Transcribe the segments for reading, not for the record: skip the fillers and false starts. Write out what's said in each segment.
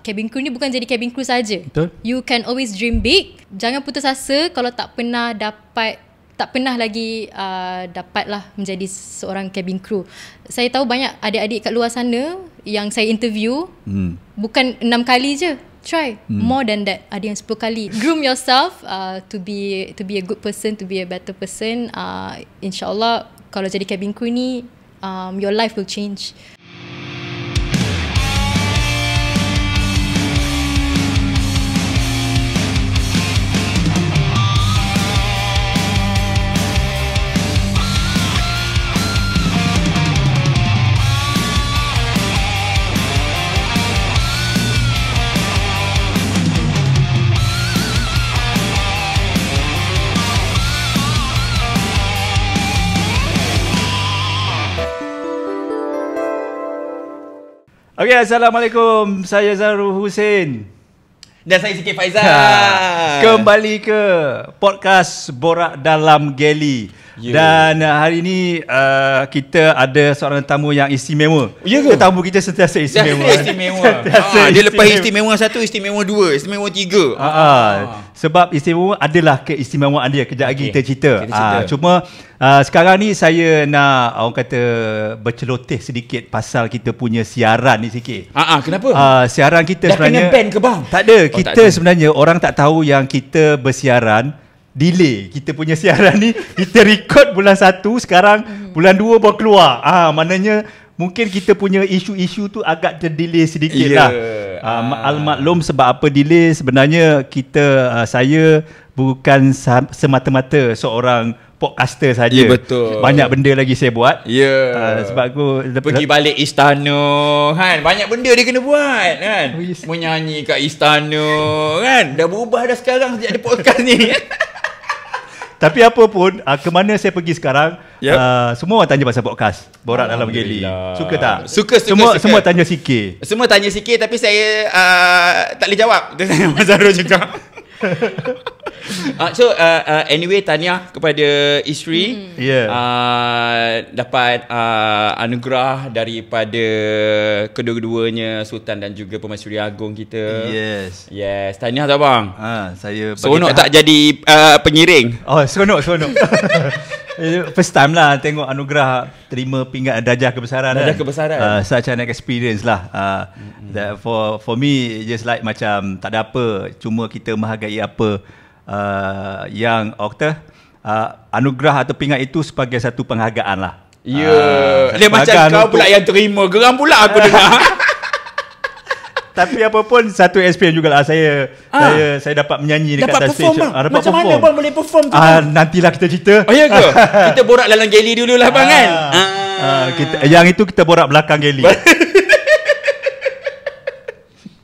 Cabin crew ni bukan jadi cabin crew saja. Betul. You can always dream big. Jangan putus asa kalau tak pernah lagi dapatlah menjadi seorang cabin crew. Saya tahu banyak adik-adik kat luar sana yang saya interview, bukan 6 kali je. Try more than that. Ada yang 10 kali. Groom yourself to be a good person, to be a better person. InsyaAllah kalau jadi cabin crew ni, your life will change. Okay, Assalamualaikum. Saya Zarul Hussein. Dan saya Sikit Faizal. Kembali ke podcast Borak Dalam Geli. Dan hari ini kita ada seorang tamu yang istimewa. Ya ke? Tamu kita sentiasa istimewa. Dia lepas istimewa 1, istimewa 2, istimewa 3. Sebab istimewa adalah keistimewaan dia. Kejap lagi kita cerita. Cuma sekarang ni saya nak orang kata berceloteh sedikit pasal kita punya siaran ni sikit. Kenapa? Siaran kita dah sebenarnya kena ban ke bang? Tak ada. Kita sebenarnya orang tak tahu yang kita bersiaran delay. Kita punya siaran ni kita record bulan 1, sekarang bulan 2 baru keluar. Maknanya mungkin kita punya isu-isu tu agak terdelay sedikit lah. Al-maklum sebab apa delay, sebenarnya kita saya bukan semata-mata seorang podcaster saja. Ya, betul. Banyak benda lagi saya buat. Ya. Sebab aku pergi balik istana kan. Banyak benda dia kena buat kan. Menyanyi kat istana kan. Dah berubah dah sekarang sejak ada podcast ni. Tapi apa pun, ke mana saya pergi sekarang, semua orang tanya pasal podcast Borak Dalam Geli. Suka tak? Suka. Semua tanya sikit. Semua tanya sikit, tapi saya tak boleh jawab. Dia tanya Mas Zarul juga. Anyway, tahniah kepada isteri. Dapat anugerah daripada kedua-duanya Sultan dan juga Pemaisuri Agong kita. Yes, tahniah tak bang? Saya seronok tak jadi pengiring? Seronok. First time lah tengok anugerah, terima pinggan darjah kebesaran. Darjah kebesaran. Such an experience lah. That for me just like macam tak ada apa, cuma kita menghargai apa yang anugerah atau pinggan itu sebagai satu penghargaan lah. Dia macam kau pula yang terima. Geram pula aku dengar. Tapi apa pun satu experience jugalah saya dapat menyanyi dekat dapat stage. Dapat macam perform. Mana bang boleh perform tu? Nantilah kita cerita. Ya ke? Kita borak dalam geli dululah bang kan. Yang itu kita borak belakang geli.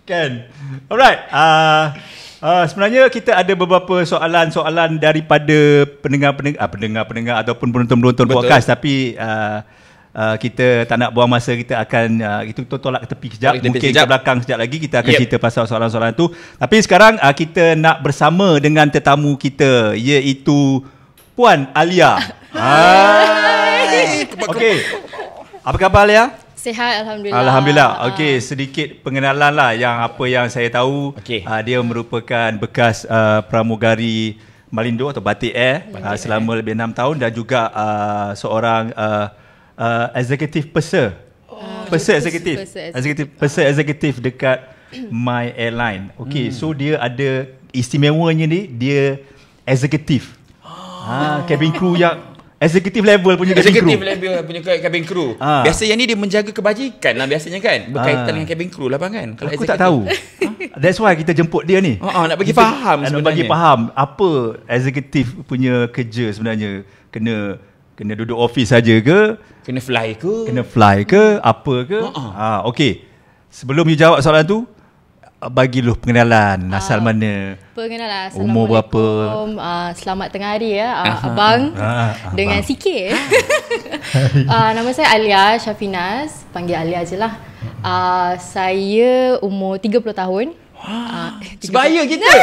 Kan. Alright. Sebenarnya kita ada beberapa soalan daripada pendengar ataupun penonton podcast, tapi kita tak nak buang masa. Kita akan itu tolak ke tepi kejap. Mungkin ke belakang sekejap lagi kita akan cerita pasal soalan-soalan tu. Tapi sekarang kita nak bersama dengan tetamu kita, iaitu Puan Alia. Okey. Apa khabar Alia? Sihat, Alhamdulillah. Alhamdulillah. Okey, sedikit pengenalan lah apa yang saya tahu. Dia merupakan bekas pramugari Malindo atau Batik Air selama lebih 6 tahun, dan juga seorang executive purser. Executive dekat My Airline. Okey, so dia ada istimewanya ni, dia executive. Cabin crew yang executive level punya cabin crew. Biasanya ni dia menjaga kebajikan lah biasanya kan. Berkaitan dengan cabin crew lah bang kan. Kalau aku tak tahu. That's why kita jemput dia ni. Nak bagi faham sebenarnya. Nak bagi faham apa executive punya kerja sebenarnya. Kena duduk office saja ke? Kena fly ke? Apa ke? Okey. Sebelum you jawab soalan tu, bagi lu pengenalan. Asal mana? Pengenalan. Umur berapa? Selamat tengah hari abang. Dengan sikit. Nama saya Alia Syafinas. Panggil Alia je lah. Saya umur 30 tahun. Sebaya kita.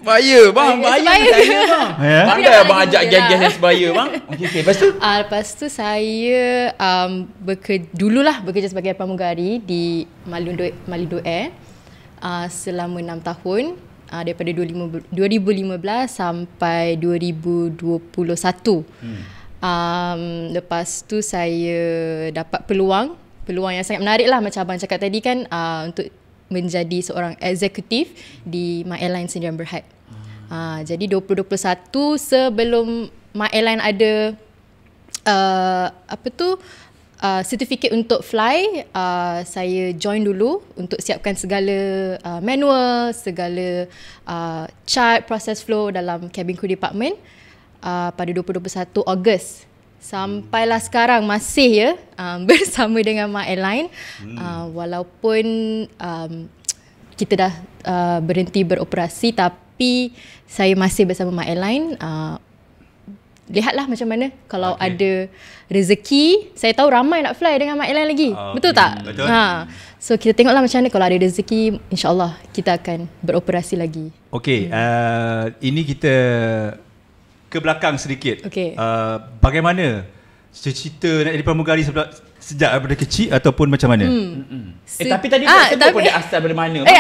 Bahaya bang, bahaya saya bang. Ya. Pandai abang ajak gas-gas yang sebaya bang. Okey, lepas tu? Lepas tu saya dululah bekerja sebagai pramugari di Malindo Air selama 6 tahun. Daripada 2015 sampai 2021. Lepas tu saya dapat peluang yang sangat menarik lah, macam abang cakap tadi kan, untuk menjadi seorang eksekutif di My Airline Sdn Bhd. Jadi 2021 sebelum My Airline ada sertifikat untuk fly, saya join dulu untuk siapkan segala manual, segala chart, process flow dalam cabin crew department pada 2021 Ogos. Sampailah sekarang masih bersama dengan My Airline, walaupun kita dah berhenti beroperasi, tapi saya masih bersama My Airline. Lihatlah macam mana kalau ada rezeki. Saya tahu ramai nak fly dengan My Airline lagi. Betul tak? Betul. So kita tengoklah macam mana kalau ada rezeki, insyaAllah kita akan beroperasi lagi. Okey, ini kita ke belakang sedikit. Okey. Bagaimana cita-cita nak jadi pramugari sejak daripada kecil ataupun macam mana? Tapi tadi tak sebut pun dia asal dari mana bang?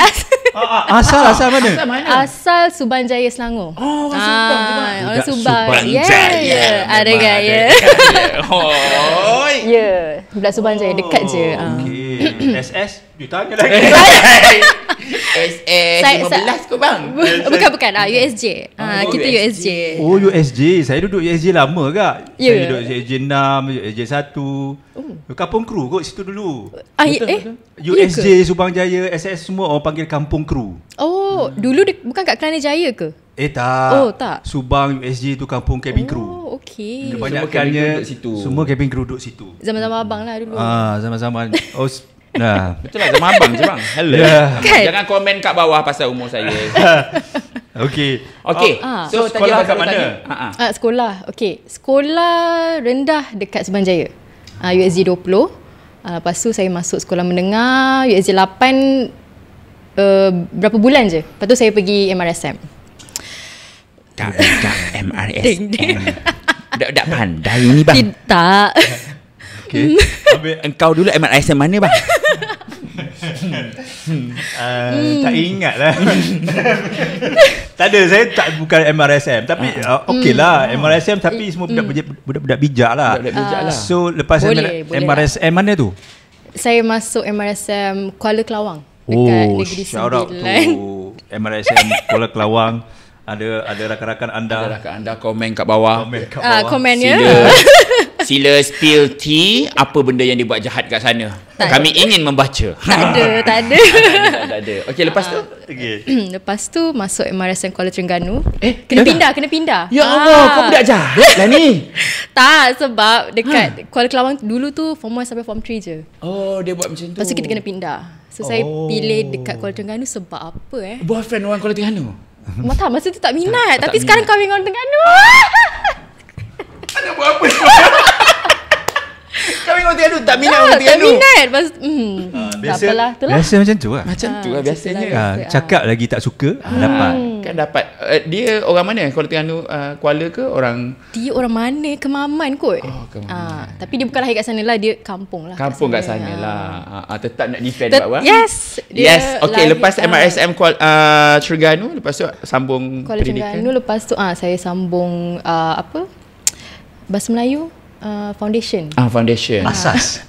Asal mana? Asal mana? Asal Subanjaya, Selangor. Oh, orang Subang je bang. Orang Subang. Subanjaya. Ada gaya. Hoi. Ya, belah Subanjaya, dekat je. Okey. SS? You tanya lagi. SS 15 ke bang? Bukan. USJ. Kita USJ. Oh, USJ. Saya duduk USJ lama kak. Ya. Saya duduk USJ 6, USJ 1. Kampung Kru kot situ dulu. USJ, Subang Jaya, SS semua orang panggil Kampung Kru. Oh, dulu bukan kat Kelana Jaya ke? Tak. Oh, tak. Subang USJ tu Kampung Cabin Crew. Oh, okey. Kebanyakannya Semua cabin crew duduk situ. semua cabin crew duduk situ. Zaman-zaman abang lah dulu. Zaman-zaman. Nah. Betul lah, zaman abang je bang. Hello. Kan? Jangan komen kat bawah pasal umur saya. Okey. So sekolah kat mana? Sekolah. Okey. Sekolah rendah dekat Subanjaya. USJ 20. Lepas tu saya masuk sekolah menengah USJ 8 berapa bulan je. Lepas tu saya pergi MRSM. Tak MRSM. Dak pandai ni bang. Tak. Okey. Engkau dulu MRSM mana bang? Tak ingat lah. Tak ada, saya bukan MRSM. Tapi okey lah, MRSM tapi semua budak-budak bijak lah. Budak-budak bijak lah. So lepas Boleh MRSM mana tu? Saya masuk MRSM Kuala Kelawang dekat Negeri shout out Sembilan. to MRSM Kuala Kelawang. Ada rakan-rakan anda. Ada rakan anda komen kat bawah. Komennya. Sila spill tea. Apa benda yang dibuat jahat kat sana? Kami ingin membaca. Tak ada. Tak ada. Okey, lepas tu? Lepas tu masuk MRSM Kuala Terengganu. Kena pindah. Ya Allah, kau budak jahat lah ni. Tak, sebab dekat Kuala Kelawang dulu tu form 1 sampai form 3 je. Oh, dia buat macam tu. Lepas tu kita kena pindah. So saya pilih dekat Kuala Terengganu sebab apa Boyfriend orang Kuala Terengganu? Masa tu tak minat. Tapi sekarang kahwin dengan orang Terengganu. Ada buat apa? Kami orang Terengganu tak minat orang Tak Terengganu. minat. Tak apalah. Itulah. Biasa macam tu lah. Macam tu lah biasanya. Cakap lagi tak suka, dapat. Kan dapat. Dia orang mana? Kuala Terengganu, Kuala ke orang? Dia orang mana? Kemaman kot. Tapi dia bukan lahir kat sana lah. Dia kampung lah. Kampung kat sana lah. Tetap nak defend bawah. Yes. Yes. Okay, lepas MRSM Terengganu, lepas tu sambung Kuala pendidikan. Terengganu, lepas tu saya sambung Bahasa Melayu Foundation. Foundation. Asas.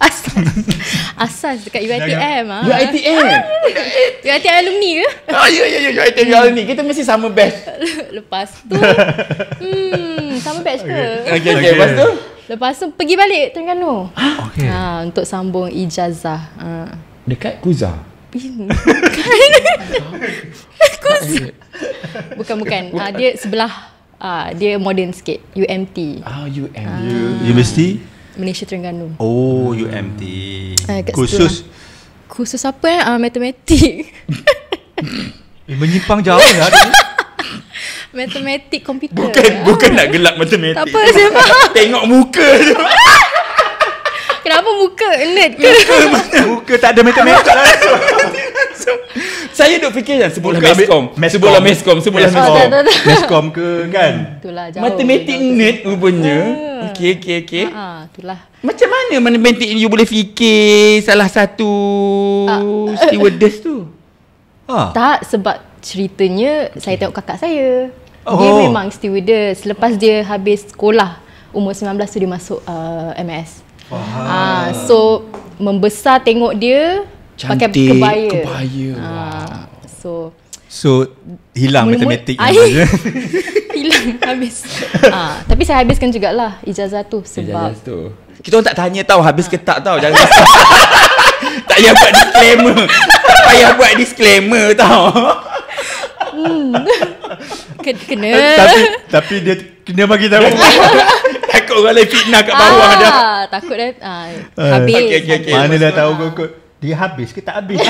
Asas dekat UiTM. UiTM. UiTM alumni ke? Ya, UiTM ni. Kita mesti sama batch. Lepas tu sama batch ke? Okay, lepas tu? Lepas tu pergi balik Terengganu. Okey. Untuk sambung ijazah. Dekat Kuza. Bukan. Dia sebelah. Dia modern sikit. UMT. UMT. Universiti? Malaysia Terengganu. Oh, UMT. kat Khusus? Khusus apa matematik. Menyimpang jauh lah. Matematik komputer. Bukan nak gelak matematik. Tak apa, saya faham. Tengok muka je. Kenapa muka nerd ke? Muka tak ada matematik lah. Saya duk fikir kan sebelah Bukan, meskom. Sebelah meskom. Meskom ke kan? Itulah jauh. Matematik net rupanya. Okey. Itulah. Macam mana matematik you boleh fikir salah satu stewardess tu? Tak, sebab ceritanya saya tengok kakak saya. Dia Oh. memang stewardess. Lepas dia habis sekolah, umur 19 tu dia masuk MAS. So membesar tengok dia pakai Cantik, kebaya. So hilang mula-mula- matematik hilang habis. Tapi saya habiskan jugalah ijazah tu sebab Ijazah tu. Kita orang tak tanya tahu habis ke tak tahu. Jangan tak payah buat disclaimer. Tak payah buat disclaimer tahu. kena. tapi dia kena bagi tahu. Takut orang lain fitnah kat bawah dah. Takut dah habis. Okey. Mana dah tahu kau dia habis ke tak habis?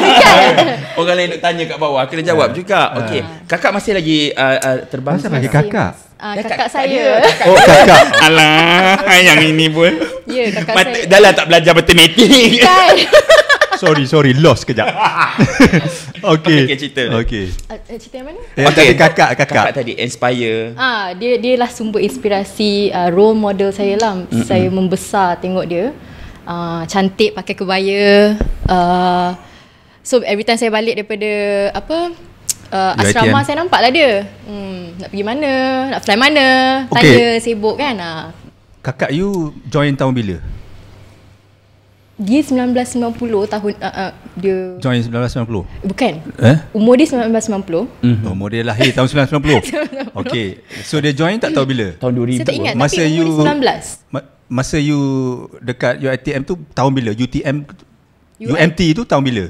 Orang lain nak tanya kat bawah, kena jawab juga. Okey. Kakak masih lagi terbangsa. Masa bagi kakak? Kakak saya. Oh, kakak. Alah, yang ini pun. Ya, kakak saya. Dah lah tak belajar matematik. Kan? Sorry, lost kejap. Okey. Okey, cerita. Okey. Cerita yang mana? Tadi kakak. Kakak tadi inspire. Dia lah sumber inspirasi, role model saya lah. Saya membesar tengok dia. Cantik pakai kebaya. So every time saya balik daripada asrama, saya nampak lah dia. Nak pergi mana, nak fly mana, tanya sibuk kan. Kakak you join tahun bila? Dia 1990 tahun dia Join 1990. bukan. Oh, Umur dia 1990. umur dia lahir tahun 1990. Okey. So dia join tak tahu bila? Tahun 2000. Saya tak ingat Masa tapi umur you- dia 19. Masa you dekat UiTM tu tahun bila? UMT tu tahun bila?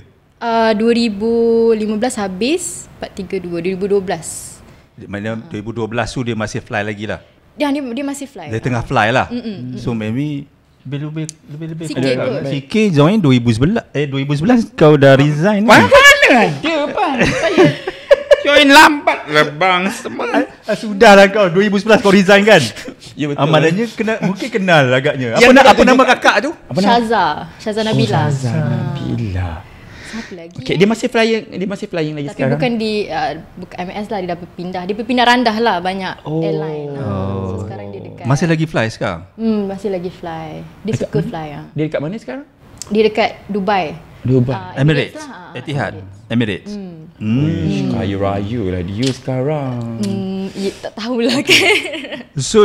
2015 habis 432 2012. Maknanya 2012 tu dia masih fly lagi lah. Dia masih fly. Dia tengah fly lah. So maybe lebih Sikit kot. Sikit join 2011 kau dah resign Mana kan? ada bang. Saya join lambat lah bang semua. Sudahlah kau 2011 kau resign kan? Ya betul. Maknanya mungkin kenal agaknya. Yang Apa nama kakak tu? Syaza Nabila. Nabila. Siapa lagi? Okay, dia masih flying lagi Tapi sekarang. bukan di bukan MAS lah, dia dah berpindah. Dia berpindah randah lah banyak airline. So sekarang dia dekat Masih lagi fly sekarang? masih lagi fly. Dia suka fly Dia dekat mana sekarang? Dia dekat Dubai. Dubai. Emirates. lah. Etihad. Emirates. Kaya raya lah dia sekarang. Tak tahulah kan. So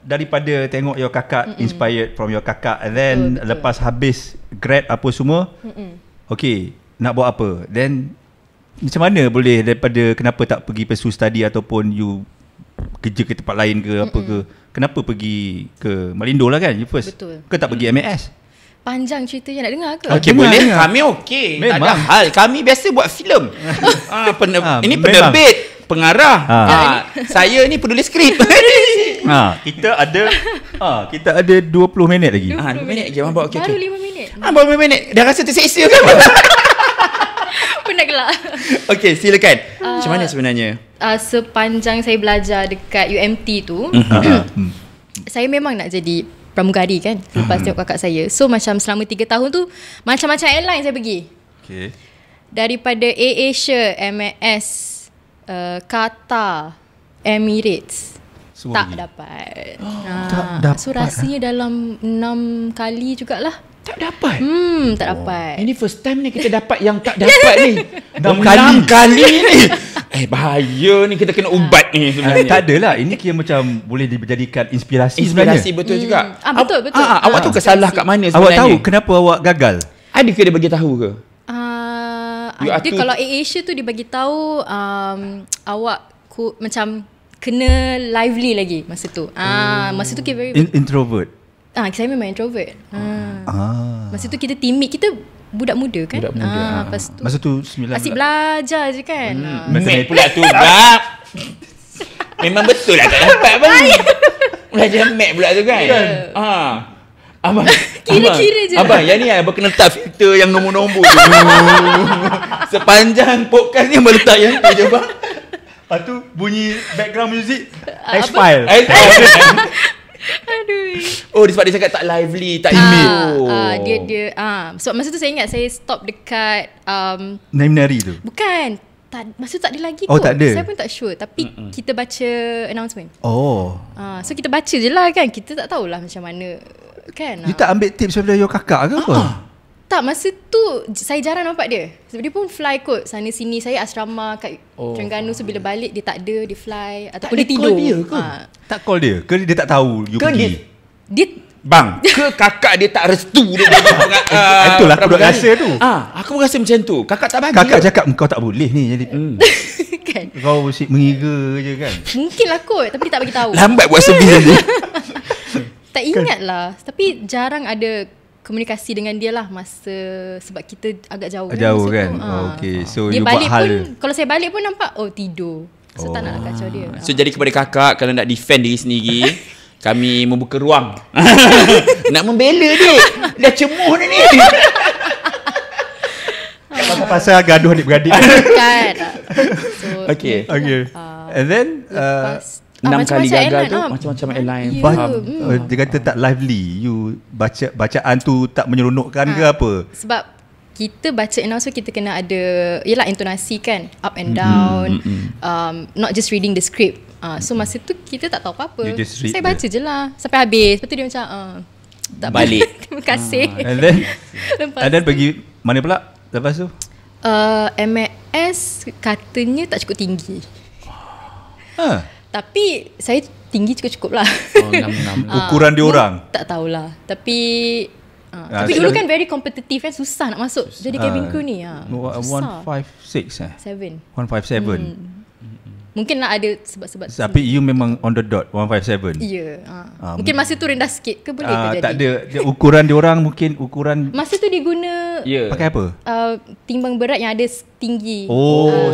daripada tengok your kakak, inspired from your kakak, and then Betul. lepas habis grad apa semua, okay, nak buat apa? Then macam mana boleh daripada kenapa tak pergi pursue study ataupun you kerja ke tempat lain ke apa ke? Kenapa pergi ke Malindo lah kan you first? Betul. Ke tak pergi MAS? Panjang ceritanya, nak dengar ke? Okey, Dengar, boleh. dengar. Kami okey. Tak ada Memang. hal. Kami biasa buat filem. Ini memang. penerbit, pengarah. Saya ni penulis skrip. Kita ada 20 minit lagi. 2 minit je abang. Okey. Baru 5 minit. Baru 5 minit. Dah rasa terseksa kan? Penat gelak. Okey, silakan. Macam mana sebenarnya? Sepanjang saya belajar dekat UMT tu, saya memang nak jadi pramugari kan. Lepas tengok kakak saya. So macam selama 3 tahun tu macam-macam airline saya pergi. Okay. Daripada AirAsia, MAS, Qatar, Emirates. Semua Tak pergi. dapat. Tak dapat, So rasanya dalam 6 kali jugalah. Tak dapat. Tak dapat. Ini first time ni kita dapat yang tak dapat ni. 6 kali ni. Bahaya ni, kita kena ubat ni sebenarnya. Tak adalah. Ini kira macam boleh dijadikan inspirasi Inspirasi sebenarnya. betul juga. Betul. Awak tu kesalah kat mana Awak sebenarnya? tahu kenapa awak gagal? Ada ke dia bagi tahu ke? You Ada atur- kalau AirAsia tu dia bagi tahu awak macam kena lively lagi masa tu. Masa tu kita very Introvert. saya memang introvert. Masa tu kita timid, kita budak muda kan. Budak muda, Lepas tu Masa tu 9 asyik belajar je kan. Mek pula tu bab. Memang betul lah tak dapat bang. Belajar mek pula tu kan. Abang Kira-kira je. Abang yang ni abang kena letak filter yang nombor-nombor tu. Sepanjang podcast ni abang letak yang tu je bang. Lepas tu bunyi background music X-File. Aduh. Oh, sebab dia cakap tak lively, tak image. Dia so masa tu saya ingat saya stop dekat Nari tu. bukan masa tu tak ada lagi Oh, kot. tak ada. Saya pun tak sure. Tapi kita baca announcement. Oh. So kita baca je lah kan. Kita tak tahulah macam mana kan. You tak ambil tips daripada your kakak ke apa? Tak, masa tu saya jarang nampak dia. Sebab dia pun fly kot sana sini. Saya asrama kat Terengganu. So bila balik dia tak ada, dia fly ataupun dia tidur. Dia ke? Tak call dia? Ke dia tak tahu you Ke pergi? Dia Bang, ke kakak dia tak restu dia jadi Itulah aku duk rasa tu. Aku pun rasa macam tu. Kakak tak bagi. Kakak cakap kau tak boleh ni jadi. kan. Kau mesti mengira je kan. Mungkin lah kot. Tapi dia tak bagi tahu. Lambat buat servis dia. Tak ingat lah. Tapi jarang ada komunikasi dengan dia lah masa sebab kita agak jauh Jauh masa kan. tu. Okay. So Dia you buat balik hal. pun kalau saya balik pun nampak tidur. So tak nak kacau dia. So jadi kepada kakak, kalau nak defend diri sendiri, kami membuka ruang. Nak membela dia. Dah cemuh dia ni. Pasal gaduh adik-beradik. Kan. So Okay. Okay. And then lepas 6 kali macam-macam gagal airline, tu macam-macam airline. Ya. Faham. dia kata tak lively. You bacaan tu tak menyeronokkan ke apa? sebab kita baca announcement kita kena ada yelah intonasi kan, up and down, not just reading the script. So masa tu kita tak tahu apa-apa. You just read Saya baca je lah sampai habis. Lepas tu dia macam tak Balik. Terima kasih. And then Lepas and then pergi mana pula lepas tu? MAS katanya tak cukup tinggi. Tapi saya tinggi cukup-cukup lah. Ukuran dia orang. Tak tahulah. Tapi tapi dulu kan very kompetitif kan, susah nak masuk jadi cabin crew ni. Susah. 156 7. 157. Mungkin lah ada sebab-sebab. Tapi you memang on the dot 157. Ya. Mungkin masa tu rendah sikit ke boleh ke jadi? Tak ada ukuran dia orang mungkin ukuran Masa tu dia guna pakai apa? timbang berat yang ada tinggi.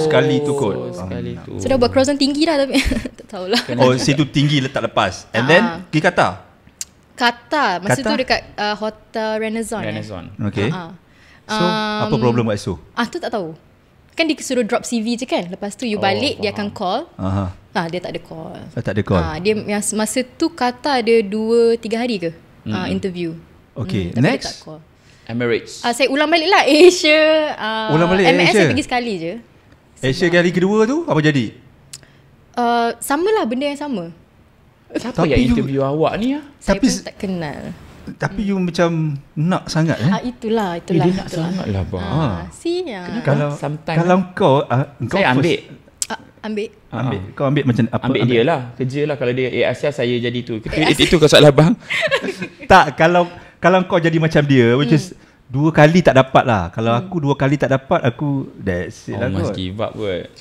Sekali tu kot. Sekali tu. So dah buat cross on tinggi dah tapi tak tahulah. Situ tinggi letak lepas. And then pergi Qatar. Masa Qatar? tu dekat Hotel Renaissance. Okay. So apa problem kat situ? Tu tak tahu. Kan dia suruh drop CV je kan. Lepas tu you balik dia akan call. Dia tak ada call. Tak ada call. Dia masa tu Qatar ada 2-3 hari ke interview. Okay. Tapi dia tak Next. call. Emirates. Saya ulang balik lah Asia. Ulang balik MAS Asia? saya pergi sekali je. Asia kali kedua tu apa jadi? Sama lah, benda yang sama. Siapa Tapi yang you- interview awak ni? Saya Tapi pun tak kenal. Tapi you macam nak sangat Itulah. Dia nak sangat lah bang. Kalau Sometimes kau saya ambil. Ambil. Kau ambil macam apa? Ambil dia lah. Kerja lah kalau dia Asia saya jadi tu. Itu kau salah bang. Tak, kalau kau jadi macam dia, which is 2 kali tak dapat lah. Kalau aku 2 kali tak dapat, aku that's it lah Must kot. give up kot.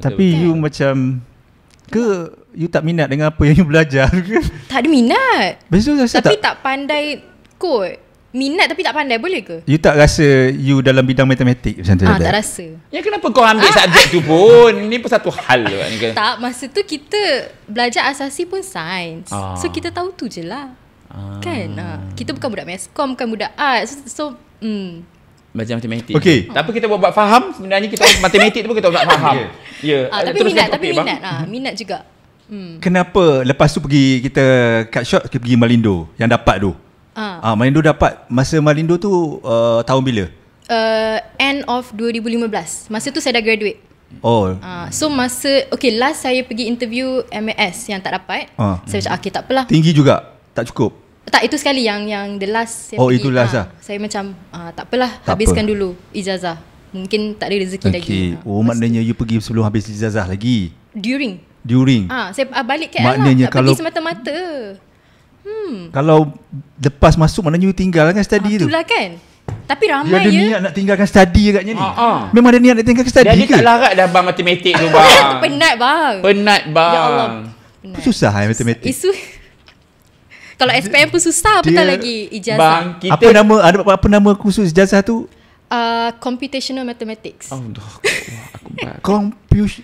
Tapi you macam ke you tak minat dengan apa yang you belajar ke? Tak ada minat. Betul rasa Tapi tak? tak pandai kot. Minat tapi tak pandai, boleh ke? You tak rasa you dalam bidang matematik macam tu? Tak rasa. Ya kenapa kau ambil subjek tu pun? Ini pun satu hal ni kan. Tak, masa tu kita belajar asasi pun sains. So kita tahu tu je lah. Kan? Kita bukan budak meskom, bukan budak art. So Belajar matematik. Okay. Tapi kita buat faham, sebenarnya kita matematik tu pun kita buat faham. Ya. tapi Teruskan minat, tapi topik, bang. minat. Minat juga. Kenapa lepas tu kita cut short kita pergi Malindo yang dapat tu? Malindo dapat masa Malindo tu tahun bila? End of 2015. Masa tu saya dah graduate. So masa last saya pergi interview MAS yang tak dapat. Saya macam tak apalah. Tinggi juga tak cukup. Tak, itu sekali yang the last saya pergi. Itu last lah. Saya macam tak apalah, Tak habiskan apa. dulu ijazah. Mungkin tak ada rezeki lagi. Maknanya you pergi sebelum habis ijazah lagi. During. Saya balik KL Maknanya lah. Tak kalau- pergi semata-mata. Kalau lepas masuk maknanya you tinggalkan study tu. Itulah kan. Tapi Dia ramai ada niat nak tinggalkan study agaknya ni. Ah. Memang ada niat nak tinggalkan study Dia ke? tak larat dah bang matematik tu bang. Penat bang. Penat bang. Ya Allah. Penat. Susah matematik. Isu kalau SPM pun susah, apatah dia- lagi ijazah. Bang, kita Apa nama kursus ijazah tu? Computational Mathematics. Compute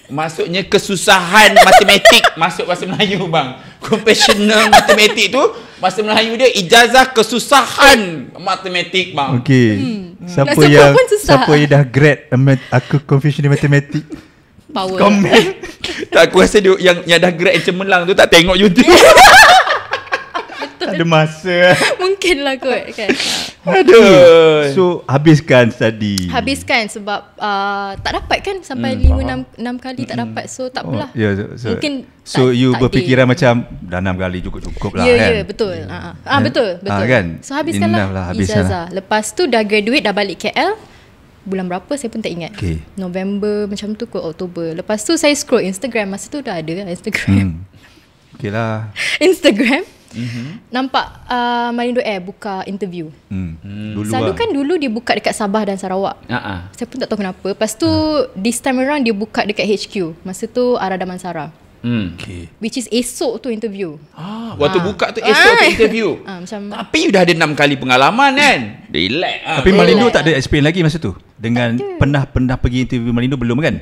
Maksudnya kesusahan matematik masuk bahasa Melayu bang. Computational matematik tu bahasa Melayu dia ijazah kesusahan matematik bang. Okey. Nak sebut pun susah. Siapa yang dah grad aku confusion matematik? Power. Comment. Tak, aku rasa dia yang dah gerak cemerlang tu tak tengok YouTube. Ada masa. Mungkin lah kot kan. Aduh. So habiskan study. Habiskan sebab tak dapat kan sampai 5-6 kali tak dapat. So tak apalah. Mungkin so you tak berfikiran macam dah 6 kali cukup lah ya, kan. Ya betul. Betul. Kan? So habiskanlah Habiskan ijazah. Lepas tu dah graduate, dah balik KL. Bulan berapa saya pun tak ingat. November macam tu kot, Oktober. Lepas tu saya scroll Instagram. Masa tu dah ada Instagram. Okay lah. Instagram. Nampak Malindo Air buka interview. Selalu kan dulu dia buka dekat Sabah dan Sarawak. Saya pun tak tahu kenapa. Lepas tu this time around dia buka dekat HQ. Masa tu Ara Damansara. Which is esok tu interview. Waktu buka tu esok tu interview. Macam Tapi you dah ada 6 kali pengalaman kan. Relax. Tapi Malindo tak ada experience lagi masa tu. Dengan pernah pergi interview Malindo belum kan?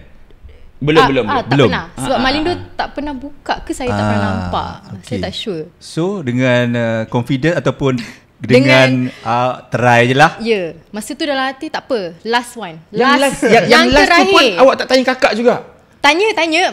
Belum. Tak pernah. Sebab Malindo tak pernah buka ke saya tak pernah nampak. Saya tak sure. So dengan confident ataupun dengan try je lah. Ya. Masa tu dalam hati tak apa. Last one. Yang last tu pun awak tak tanya kakak juga? Tanya.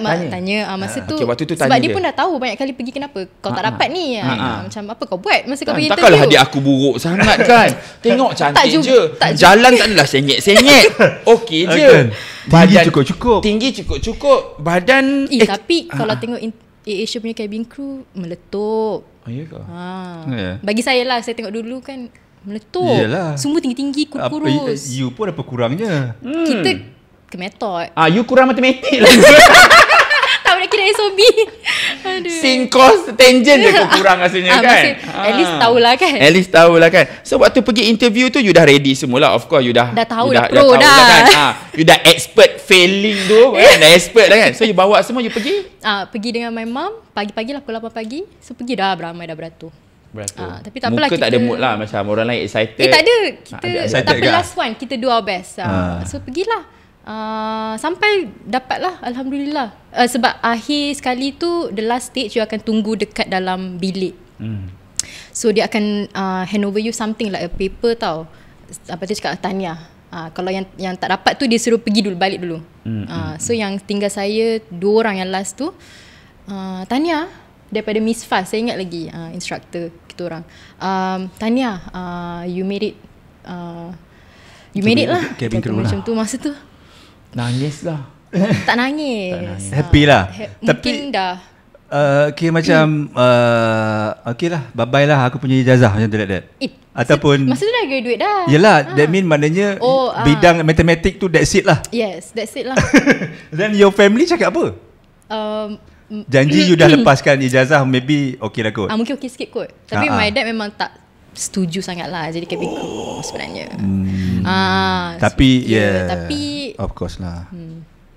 Masa tu, waktu tu sebab tanya dia dia pun dah tahu banyak kali pergi, kenapa kau tak dapat ni. Macam apa kau buat masa kau pergi interview. Takkanlah adik aku buruk sangat kan. Tengok cantik je. Jalan tak adalah sengit-sengit. Okey je. Tinggi cukup-cukup. Tinggi cukup-cukup. Badan tapi kalau tengok Asia punya cabin crew meletup. Ya ke? Bagi saya lah, saya tengok dulu kan meletup. Yelah. Semua tinggi-tinggi, kurus. You pun apa kurangnya? Kita kemetot. You kurang matematik lah. Tak boleh kira SOB. Aduh. Sin, cos, tangent je kau kurang rasanya kan. At least tahulah kan. At least tahulah kan. So waktu pergi interview tu you dah ready semula. Of course you dah tahu, you dah pro dah. Kan? You dah expert failing tu kan. Dah expert dah kan. So you bawa semua, you pergi? Pergi dengan my mom. Pagi-pagi lah, pukul 8 pagi. So pergi dah beramai, dah beratur. Tapi tak apalah, muka tak ada mood lah. Macam orang lain excited. Tak ada. Kita tak apa, last one. Kita do our best. So pergilah. Sampai dapat lah, Alhamdulillah. Sebab akhir sekali tu, the last stage you akan tunggu dekat dalam bilik. So dia akan hand over you something like a paper tau. Apa tu cakap, tahniah. Kalau yang tak dapat tu dia suruh pergi dulu, balik dulu. So yang tinggal saya 2 orang yang last tu, tahniah daripada Miss Faz. Saya ingat lagi instructor kita orang. Tahniah, you made it. You made it lah. Macam tu masa tu. Nangis lah. Tak nangis. Happy lah. Mungkin dah okay macam okay lah, bye bye lah aku punya ijazah macam tu like that. Ataupun masa tu dah graduate dah. Yelah, that mean maknanya bidang matematik tu that's it lah. Yes, that's it lah. Then your family cakap apa? Janji you dah lepaskan ijazah, maybe okay lah kot. Mungkin okay sikit kot. Tapi my dad memang tak setuju sangat lah jadi cabin crew sebenarnya. Tapi tapi of course lah.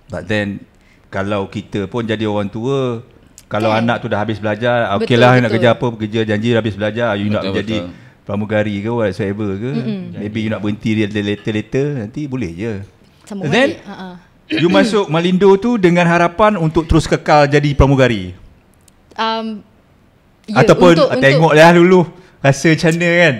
But then kalau kita pun jadi orang tua, kalau anak tu dah habis belajar, okay lah nak kerja apa, kerja, janji habis belajar, you nak menjadi pramugari ke whatsoever ke, maybe you nak berhenti later nanti boleh je. Sambung then balik. You masuk Malindo tu dengan harapan untuk terus kekal jadi pramugari. Ataupun tengok lah dulu rasa macam mana kan.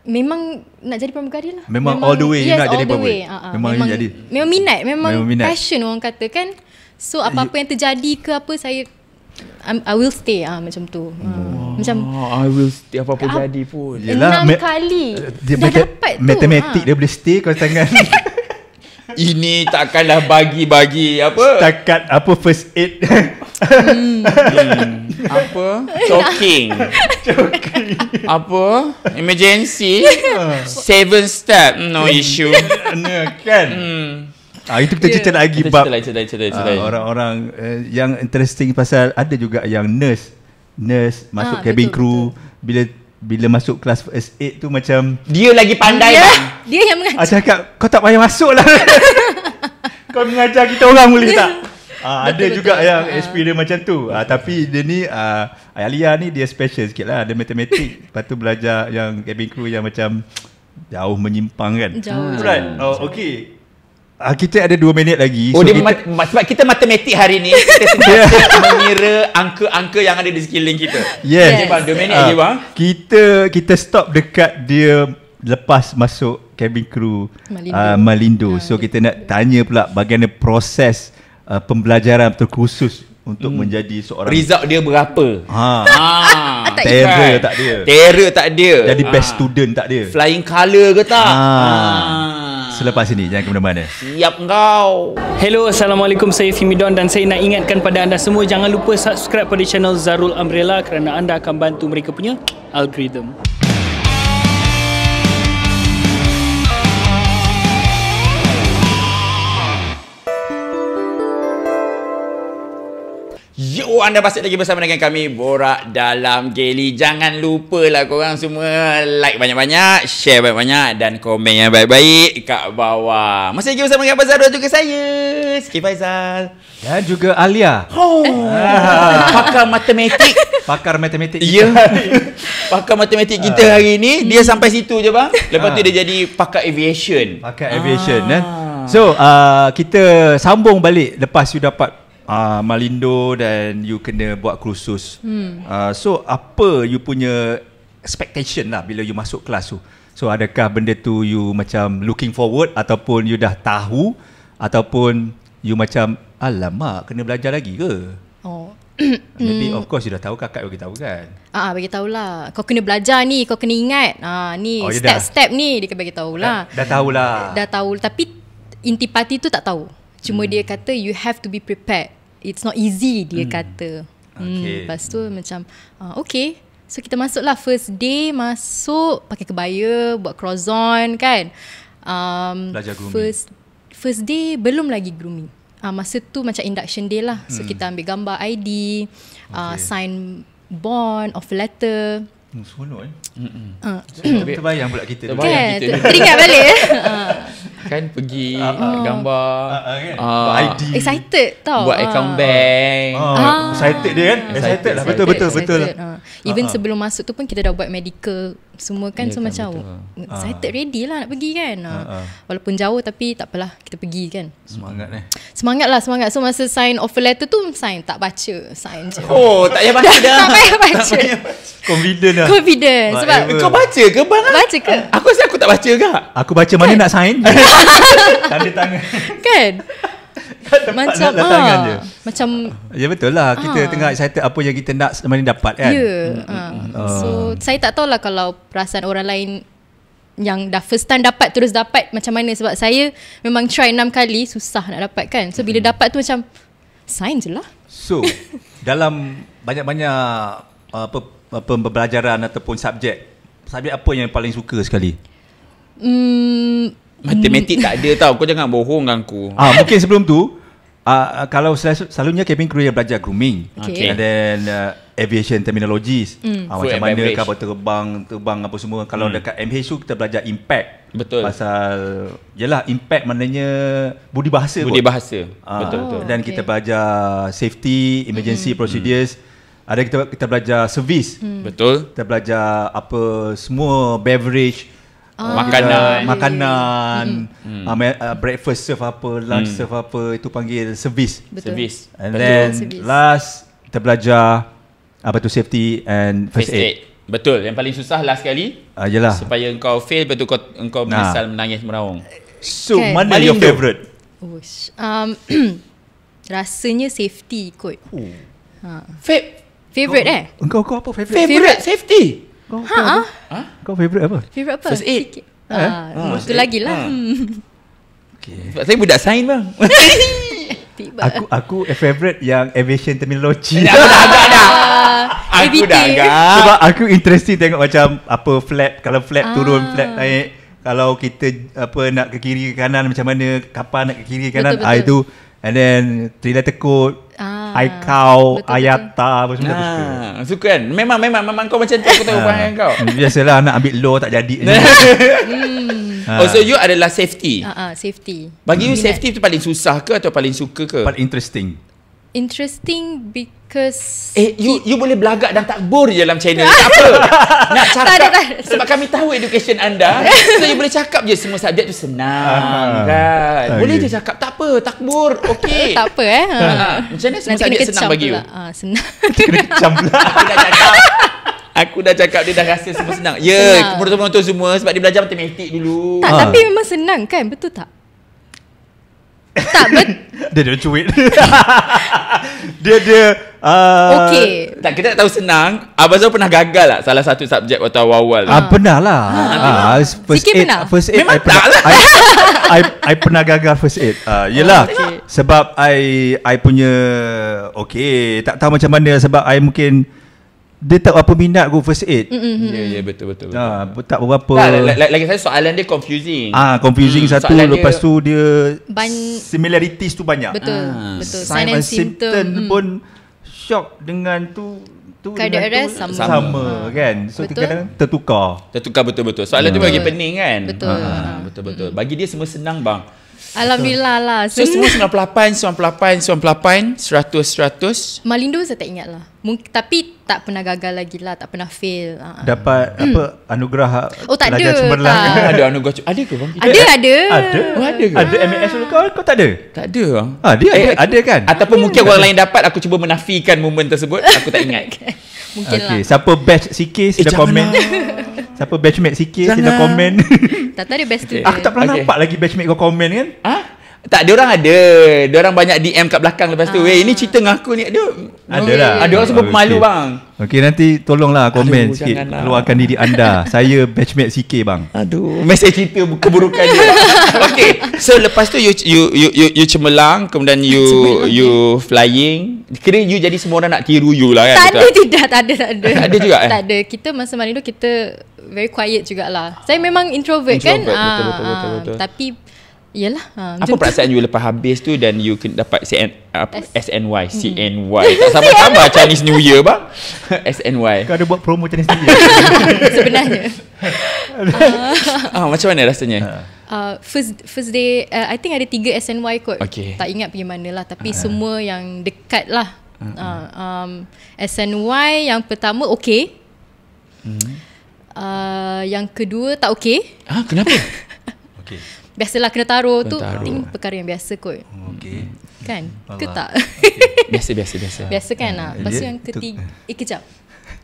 Memang nak jadi pramugari lah. Memang all the way you nak jadi pramugari. Memang minat, memang passion orang kata kan. So apa-apa yang terjadi ke apa, saya I will stay macam tu. Macam I will stay apa-apa jadi pun. 6 kali dah dapat tu. Matematik dia boleh stay kau tangan. Ini takkanlah bagi-bagi apa? Setakat apa first aid. Apa? Choking. Apa? Emergency. 7 step, no issue. Kan? Itu kita cerita lagi bab orang-orang yang interesting pasal ada juga yang nurse masuk cabin crew, bila masuk kelas first aid tu macam dia lagi pandai dia yang mengajar. Cakap kau tak payah masuk lah. Kau mengajar kita orang boleh tak? Ada juga yang experience macam tu. Tapi dia ni Alia ni dia special sikit lah. Ada matematik. Lepas tu belajar yang cabin crew yang macam jauh menyimpang kan. Right. Okay. Kita ada 2 minit lagi. Sebab kita matematik hari ni, kita sentiasa mengira angka-angka yang ada di sekeliling kita. Yes. Bang, 2 minit lagi bang. Kita stop dekat dia lepas masuk cabin crew Malindo. So kita nak tanya pula bagaimana proses pembelajaran terkhusus untuk menjadi seorang Result dia berapa? Tak terror tak dia. Terror tak dia. Jadi best student tak dia. Flying colour ke tak? Selepas ini jangan ke mana-mana. Siap kau. Hello, Assalamualaikum, saya Fimidon dan saya nak ingatkan pada anda semua jangan lupa subscribe pada channel Zarul Umbrella kerana anda akan bantu mereka punya algoritma. Yo, anda masih lagi bersama dengan kami Borak Dalam Geli. Jangan lupalah korang semua like banyak-banyak, share banyak-banyak dan komen yang baik-baik kat bawah. Masih lagi bersama dengan Abang Zarul juga saya, Sikit Faizal. Dan juga Alia. Pakar matematik. Pakar matematik. Ya. Pakar matematik kita hari ni dia sampai situ je bang. Lepas tu dia jadi pakar aviation. Pakar aviation kan. So kita sambung balik lepas you dapat Malindo dan you kena buat kursus. So apa you punya expectation lah bila you masuk kelas tu? So adakah benda tu you macam looking forward ataupun you dah tahu ataupun you macam alamak kena belajar lagi ke? Maybe of course you dah tahu, kakak bagi tahu kan. Bagi tahulah. Kau kena belajar ni, kau kena ingat. Ni step-step ni dia bagi tahulah. Dah tahulah. Dah tahu tapi intipati tu tak tahu. Cuma dia kata you have to be prepared. It's not easy dia kata. Lepas tu macam okay. So kita masuklah first day, masuk pakai kebaya, buat cross on kan. Belajar grooming. First day belum lagi grooming. Masa tu macam induction day lah. So kita ambil gambar ID, sign bond, offer letter. Seronok terbayang pula kita. Kan, teringat balik. Kan pergi gambar ID. Excited tau. Buat account bank. Excited dia kan. Excited lah. Betul. Even sebelum masuk tu pun kita dah buat medical semua kan. So macam excited, ready lah nak pergi kan. Walaupun jauh tapi tak apalah, kita pergi kan. Semangat lah. So masa sign offer letter tu sign, tak baca, sign je. Oh, tak payah baca dah. Tak payah baca. Confident lah. Sebab Kau baca ke bang? baca ke? Aku rasa aku tak baca ke? Aku baca mana nak sign. Tanda tangan. Kan? Macam tangan je. Macam Ya betul lah. Kita tengah excited apa yang kita nak sebenarnya dapat kan. So saya tak tahulah kalau perasaan orang lain yang dah first time dapat terus dapat macam mana. Sebab saya memang try 6 kali, susah nak dapat kan. So bila dapat tu macam sign je lah. So dalam banyak-banyak pembelajaran ataupun subjek apa yang paling suka sekali? Matematik tak ada tau. Kau jangan bohong dengan aku. Mungkin sebelum tu kalau selalunya cabin crew yang belajar grooming, and then aviation terminologies, macam mana kapal terbang apa semua. Kalau dekat MH tu kita belajar impact. Betul. Pasal yelah, impact maknanya budi bahasa. Betul. Dan kita belajar safety, emergency procedures. Ada kita belajar service. Betul. Kita belajar apa semua beverage, makanan, breakfast serve apa, lunch serve apa, itu panggil service. Service. And then last kita belajar apa tu safety and first aid. Betul. Yang paling susah last sekali. Yelah. Supaya engkau fail, betul engkau menyesal menangis meraung. So Okay. mana your favourite? Rasanya safety kot. Favourite Engkau apa favourite? Favorite safety. Kau favourite apa? Favourite apa? First aid. Itu lagi lah. Sebab saya budak sains bang. Aku favourite yang aviation terminology. Agak dah. Aku dah agak. Sebab aku interesting tengok macam apa flap, kalau flap turun, flap naik. Kalau kita nak ke kiri ke kanan macam mana, kapal nak ke kiri ke kanan, Betul. itu. And then 3-letter code, ICAO, IATA apa semua aku suka. Suka kan? Memang kau macam tu, aku tahu perangai kau. Biasalah nak ambil law tak jadi. So you adalah safety. Safety. Bagi you safety tu paling susah ke atau paling suka ke? Paling interesting because you boleh belagak dan takbur je dalam channel. Tak apa. Nak cakap sebab kami tahu education anda. So you boleh cakap je semua subjek tu senang kan. Boleh je cakap tak apa, takbur. Okey. tak apa Macam mana semua subjek senang bagi you? Senang. Kena kecam pula. Aku dah cakap dia dah rasa semua senang. Ya, penonton-penonton semua sebab dia belajar matematik dulu. Tapi memang senang kan, betul tak? tak Dia cuit. Dia okay. Tak, kita tak tahu senang. Abang Zul pernah gagal tak salah satu subjek waktu awal-awal? Pernah lah. Sikit pernah? First aid Memang I pernah, tak lah. I pernah gagal first aid. Yelah, sebab I punya tak tahu macam mana, sebab I mungkin dia tak apa minat go first aid. Ya, betul. Tak berapa. Lagi saya soalan dia confusing. Confusing satu. Soalan Lepas dia, tu dia similarities tu banyak. Betul. Sign and symptom pun shock dengan tu cardiac arrest sama kan. So betul. kadang tertukar. Tertukar betul. Soalan tu bagi pening kan. Betul. Bagi dia semua senang bang. Alhamdulillah lah. So semua 98, 100. Malindo saya tak ingat lah. Tapi tak pernah gagal lagi lah, tak pernah fail. Dapat apa anugerah tak ada, pelajar cemerlang. tak. Ada anugerah. Ada ke bang? Ada. Ada ke? Ada MAS dulu kau tak ada? Tak ada bang. Dia ada kan? Ataupun mungkin orang lain dapat, aku cuba menafikan momen tersebut. Aku tak ingat. Mungkin lah. Siapa batch CK sila komen. Siapa batchmate CK sila komen. Tak ada best tu. Aku tak pernah nampak lagi batchmate kau komen kan? Tak, diorang ada. Diorang banyak DM kat belakang lepas tu. Ini cerita dengan aku ni. Ada lah. Ada orang sebab pemalu bang. Okey, nanti tolonglah komen sikit. janganlah. Keluarkan diri anda. Saya batchmate CK bang. Aduh, mesej cerita keburukan dia. Okay, so lepas tu you cemerlang, kemudian you flying. Kira you jadi semua orang nak tiru you lah kan? Tak ada. Ada juga Tak ada. Kita masa Malindo kita very quiet jugalah. Saya memang introvert kan. Betul. Tapi yalah. Apa perasaan you lepas habis tu dan you dapat SNY. Tak sabar-sabar Chinese New Year bang. SNY. Kau ada buat promo Chinese New Sebenarnya. Macam mana rasanya? First day I think ada 3 SNY kot. Okay. Tak ingat pergi mana lah. Tapi semua yang dekat lah. SNY yang pertama okay. Yang kedua tak okay. Kenapa? Okay. Biasalah kena taruh tu. Think perkara yang biasa kot. Okay. Kan? Ke tak? Biasa. Biasa kan lah. Lepas tu yang ketiga kejap.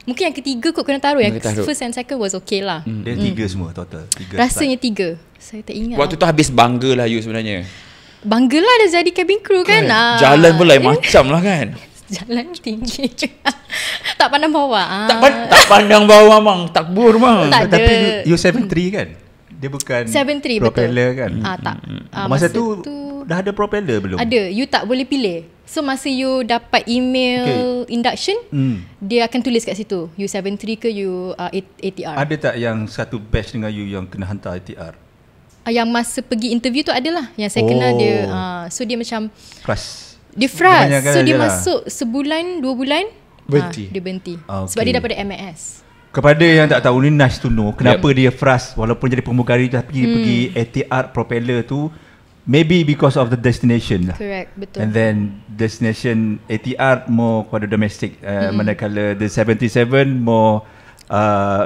Mungkin yang ketiga kot kena taruh. Yang first and second was okay lah. Dia 3 semua total. 3 rasanya 3. Saya tak ingat. Waktu tu habis bangga lah you sebenarnya. Bangga lah dah jadi cabin crew kan. Jalan pun lain macam lah kan. Jalan tinggi. Tak pandang bawah. Tak pandang bawah bang. Takbur bang. Tak ada. Tapi you 73 kan? Dia bukan 73 propeller betul. kan? Tak. Masa tu dah ada propeller belum? Ada. You tak boleh pilih. So masa you dapat email induction, dia akan tulis kat situ. You 73 ke you ATR. Ada tak yang satu batch dengan you yang kena hantar ATR? Yang masa pergi interview tu adalah. Yang saya kenal dia. So dia macam Frust. dia frust. So dia je lah. masuk sebulan 2 bulan Berhenti. dia berhenti. Okay. Sebab dia daripada MAS. Kepada yang tak tahu ni, nice to know kenapa dia frust walaupun jadi pramugari tapi pergi ATR propeller tu, maybe because of the destination lah. Correct, betul. And then destination ATR more kepada domestic, manakala the 77 more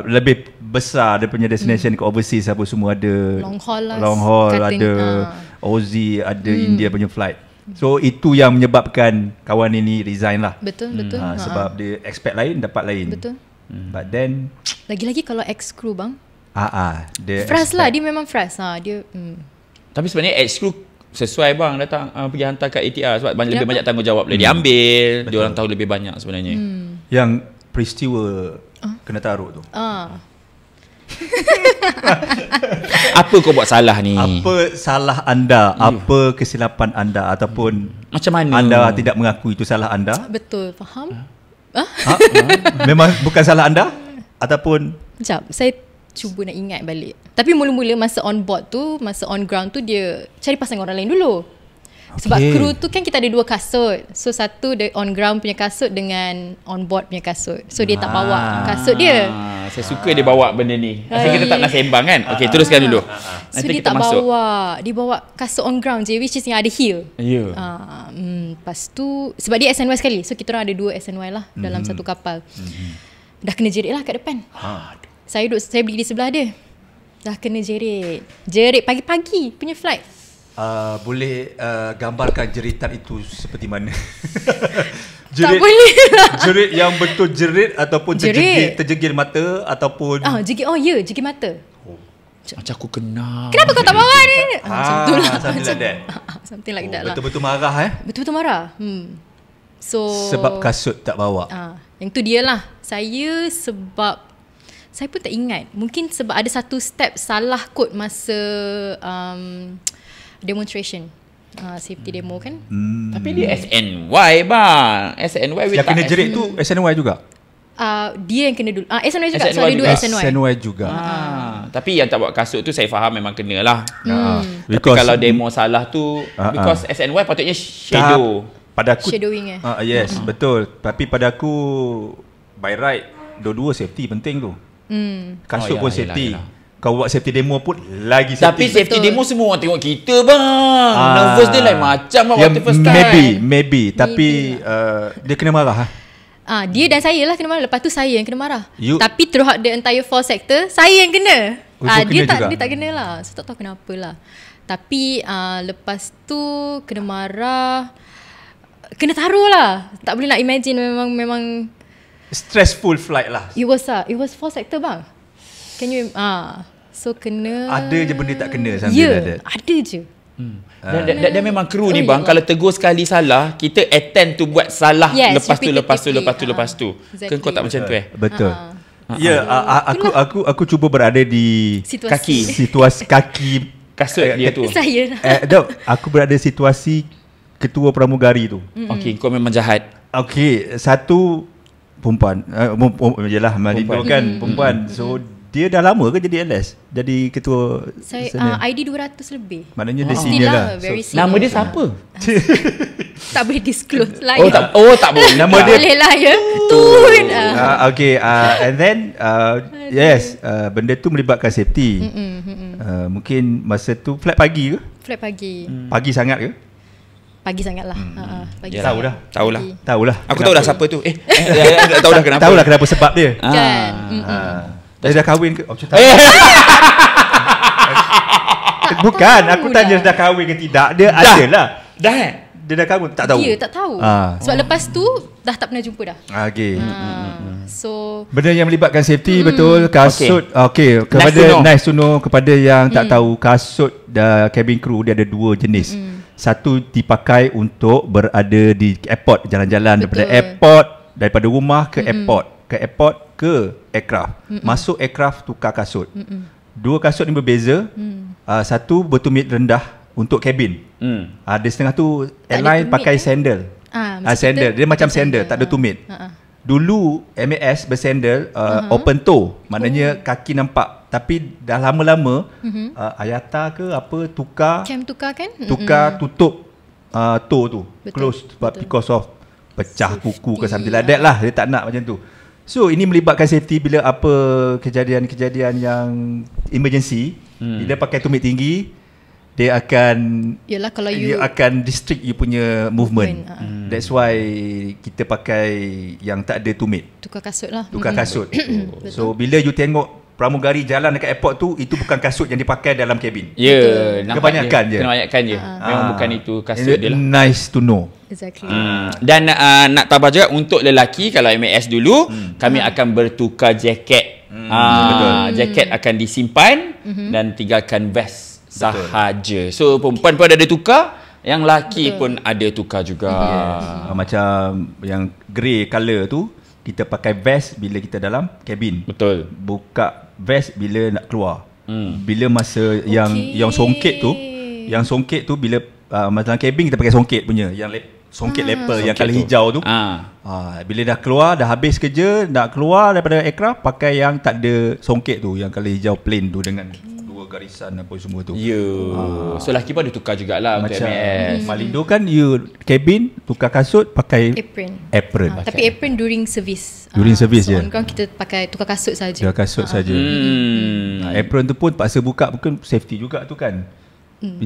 lebih besar dia punya destination ke overseas, apa semua ada Long haul lah. long haul, Cutting, ada Aussie, ada India punya flight. So itu yang menyebabkan kawan ini resign lah. Betul. Sebab dia expect lain, dapat lain. Betul. But then Lagi-lagi kalau ex-crew bang. dia Frust lah. Dia memang frust. Dia Tapi sebenarnya ex-crew sesuai bang datang pergi hantar kat ATR sebab lebih banyak tanggungjawab boleh diambil. Dia orang tahu lebih banyak sebenarnya. yang peristiwa kena taruh tu. Apa kau buat salah ni? Apa salah anda? Apa kesilapan anda ataupun Macam mana? anda tidak mengakui itu salah anda? betul. Faham? Memang bukan salah anda ataupun Sekejap. Saya cuba nak ingat balik. Tapi mula-mula masa on board tu, masa on ground tu dia cari pasangan orang lain dulu. Sebab kru tu kan kita ada 2 kasut. So satu the on ground punya kasut dengan on board punya kasut. So dia tak bawa kasut dia. Saya suka dia bawa benda ni. Asal kita tak nak sembang kan? Okey, teruskan dulu. So Nanti dia kita tak masuk. bawa. Dia bawa kasut on ground je, which is yang ada heel. Ya. Lepas tu sebab dia SNY sekali. So kita orang ada 2 SNY lah dalam satu kapal. Dah kena jerit lah kat depan. Saya berdiri di sebelah dia. Dah kena jerit. Jerit pagi-pagi punya flight. boleh gambarkan jeritan itu seperti mana? Tak boleh lah. Jerit yang betul jerit ataupun Jerit. terjegil mata ataupun Jegil mata. Macam aku kenal. Kenapa kau tak bawa ni? Macam tu lah. Something like that. Something like that lah. Betul-betul marah Betul-betul marah. So sebab kasut tak bawa. yang tu dia lah. Saya sebab saya pun tak ingat. Mungkin sebab ada satu step salah kot masa demonstration. Safety demo kan. Tapi dia SNY bang. SNY with Yang kena jerit tu SNY juga. Dia yang kena dulu. SNY juga. SNY Sorry, juga. dua SNY. SNY juga. Tapi yang tak bawa kasut tu saya faham memang kena lah. Tapi Because kalau demo salah tu because SNY patutnya shadow. Pada aku Shadowing yes, betul. Tapi pada aku by right dua-dua safety penting tu. Kasut pun safety. Yelah. Kau buat safety demo pun lagi safety. Tapi safety demo semua orang tengok kita bang. Nervous dia lain macam bang waktu first time. Maybe. Tapi dia kena marah. Dia dan saya lah kena marah. Lepas tu saya yang kena marah. You- Tapi throughout the entire 4 sector, saya yang kena. Kena juga? Dia tak kena lah. So tak tahu kenapa lah. Tapi lepas tu kena marah, kena taruh lah. Tak boleh nak imagine. Memang Stressful flight lah. it was 4 sector bang. Can you so kena. Ada je benda tak kena something Ya, like that. ada je. Dan memang kru ni bang, kalau tegur sekali salah, kita attend tu buat salah, Yes, lepas tu repetitively. Exactly. Kan kau tak macam tu Betul. Ya, aku cuba berada di situasi kaki kasut dia tu. Saya aku berada situasi ketua pramugari tu. Okey, kau memang jahat. Okey, satu perempuan. Yalah, Malindo kan perempuan. So dia dah lama ke jadi LS? Jadi ketua saya sana? ID 200 lebih. Maknanya dia Still senior lah. very So, senior. Nama dia siapa? Tak boleh disclose lah. Tak boleh. Nama dia boleh lah ya. Tun. okay, and then yes, benda tu melibatkan safety. Mungkin masa tu flight pagi ke? Flight pagi. Pagi sangat ke? Pagi sangat lah. Pagi Tahu dah. Tahulah. Tahulah. Aku tahu dah siapa tu. Tahu dah kenapa. Tahulah kenapa sebab dia. Kan. Dia dah kahwin ke? Oh, bukan, aku tanya dah kahwin ke tidak. Dia ada lah. Dah. Dia dah kahwin, tak tahu. Dia tak tahu. Sebab lepas tu dah tak pernah jumpa dah. Okay. So Benda yang melibatkan safety betul. Kasut kepada nice to know kepada yang tak tahu, kasut cabin crew dia ada 2 jenis. Satu dipakai untuk berada di airport, jalan-jalan daripada rumah ke airport ke aircraft. Masuk aircraft tukar kasut. 2 kasut ni berbeza. Satu bertumit rendah untuk cabin. Ada setengah tu airline pakai sandal. Sandal, dia macam sandal, tak ada tumit. Dulu MAS bersandal open toe, maknanya kaki nampak. Tapi dah lama-lama Ayata ke apa tukar kan? tutup toe tu. Close because of pecah kuku ke something like that lah. Dia tak nak macam tu. So ini melibatkan safety bila apa kejadian-kejadian yang emergency. Bila pakai tumit tinggi, dia akan Yalah, kalau you akan restrict you punya movement. That's why kita pakai yang tak ada tumit. Tukar kasut lah. Tukar kasut. So bila you tengok pramugari jalan dekat airport tu, itu bukan kasut yang dipakai dalam kabin. Ya, kebanyakan je. Kebanyakan je. Memang bukan itu kasut dia lah. Nice to know. Exactly. Dan nak tambah juga untuk lelaki, kalau MAS dulu kami akan bertukar jaket. Betul. Jaket akan disimpan dan tinggalkan vest sahaja. So perempuan pun ada tukar, yang lelaki pun ada tukar juga. Macam yang grey colour tu, kita pakai vest bila kita dalam kabin. Betul. Buka vest bila nak keluar. Bila masa yang songket tu bila masa dalam kabin kita pakai songket punya, yang songket leper yang colour hijau tu. Bila dah keluar, dah habis kerja, nak keluar daripada aircraft, pakai yang tak ada songket tu, yang colour hijau plain tu dengan 2 garisan apa semua tu. So lelaki pun ada tukar jugalah untuk Macam MAS. Malindo kan, you cabin tukar kasut pakai apron. Tapi apron during service. During service je. On ground kita pakai tukar kasut saja. Tukar kasut saja. Apron tu pun paksa buka, bukan safety juga tu kan.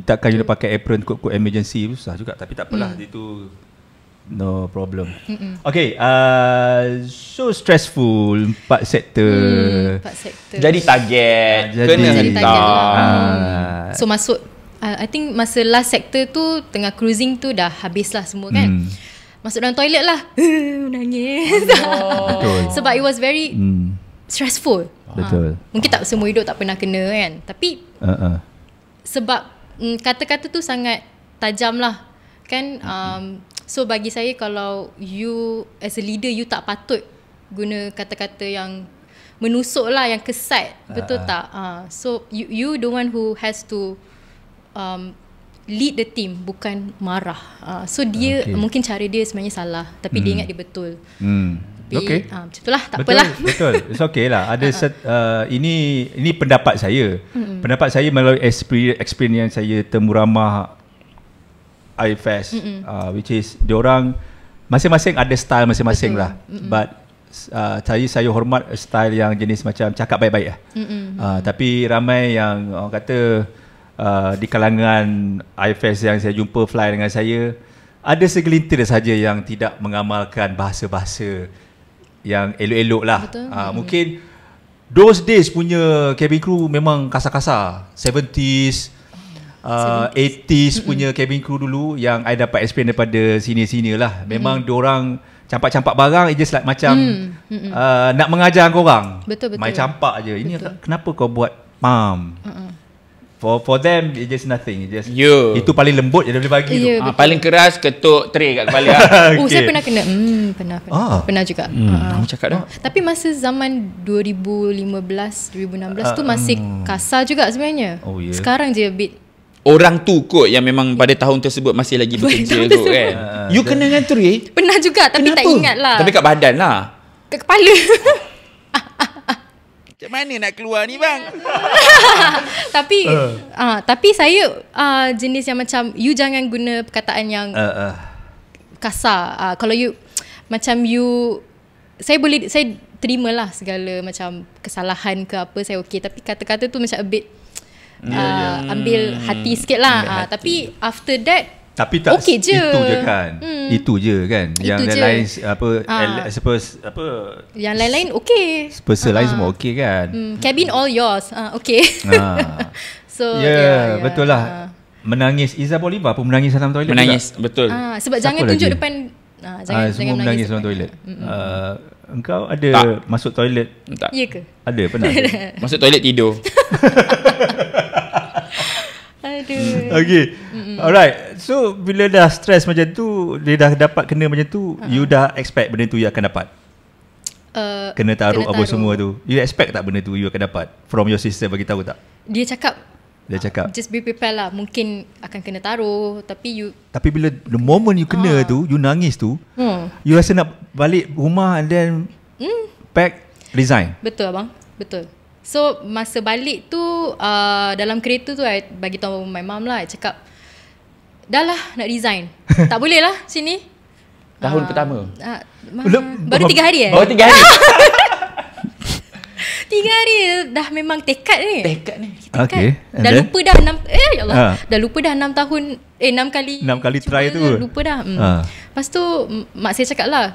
Takkan you nak pakai apron kod emergency, susah juga. Tapi tak apalah, itu no problem. Okay, so stressful 4 sektor. 4 sektor. Jadi target. Jadi target lah. So masuk I think masa last sector tu, tengah cruising tu dah habis lah semua kan. Masuk dalam toilet lah. Nangis. Betul. Sebab it was very stressful. Betul. Mungkin tak semua hidup tak pernah kena kan. Tapi sebab kata-kata tu sangat tajam lah kan. So bagi saya, kalau you as a leader, you tak patut guna kata-kata yang menusuk lah, yang kesat. Betul tak? So you the one who has to lead the team, bukan marah. So dia mungkin cara dia sebenarnya salah, tapi dia ingat dia betul. Tapi macam itulah, tak betul, apalah. Betul. It's okay lah. Ada ini pendapat saya. Pendapat saya melalui experience saya temu ramah IFS, which is diorang masing-masing ada style masing-masing lah. But saya hormat style yang jenis macam cakap baik-baik lah. Tapi ramai yang orang kata di kalangan IFS yang saya jumpa fly dengan saya, ada segelintir saja yang tidak mengamalkan bahasa-bahasa yang elok-elok lah. Mungkin those days punya cabin crew memang kasar-kasar. 70s 80s punya cabin crew dulu yang I dapat experience daripada senior-senior lah. Memang diorang campak-campak barang, it just like macam nak mengajar korang. Betul. Main campak je. Ini kenapa kau buat pam? For them, it's just nothing. It's just, itu paling lembut je dia boleh bagi tu. Paling keras ketuk tray kat kepala. Saya pernah kena. Pernah juga. Kamu cakap dah. Tapi masa zaman 2015, 2016 tu masih kasar juga sebenarnya. Sekarang je a bit. Orang tu kot yang memang pada tahun tersebut masih lagi bekerja kot kan. You kena dengan tray? Pernah juga, tapi kenapa? tak ingat lah. Tapi kat badan lah. Kat kepala. Macam mana nak keluar ni bang? Tapi saya jenis yang macam, you jangan guna perkataan yang kasar. Kalau you macam saya terimalah segala macam kesalahan ke apa, saya okey. Tapi kata-kata tu macam a bit ambil hati sikit lah. Tapi after that, tapi tak okay je. Itu je kan. Itu je kan. Yang lain yang lain-lain okey. Spesial lain semua okey kan. Cabin all yours. Okey. So betul lah. Menangis Iza Bolivar pun menangis dalam toilet. Menangis juga. betul. Sebab siapa jangan tunjuk lagi depan. Semua menangis dalam toilet. Engkau ada masuk toilet? Tak. Ya ke? Ada, pernah. Masuk toilet tidur. Aduh. Okay. Alright. So bila dah stress macam tu, dia dah dapat kena macam tu, you dah expect benda tu you akan dapat? Kena taruh apa semua tu. You expect tak benda tu you akan dapat? From your sister bagi tahu tak? Dia cakap just be prepared lah. Mungkin akan kena taruh. Tapi bila the moment you kena tu, you nangis tu, you rasa nak balik rumah and then pack, resign. Betul abang. Betul. So masa balik tu dalam kereta tu, I bagi tahu my mom lah. I cakap, dah lah nak resign. Tak boleh lah sini. Tahun pertama. Baru 3 hari Baru 3 hari. 3 hari dah memang tekad ni. Okay. Dah lupa dah 6 ya Allah. Dah lupa dah 6 tahun 6 kali try tu. Lupa dah. Lepas tu mak saya cakap lah,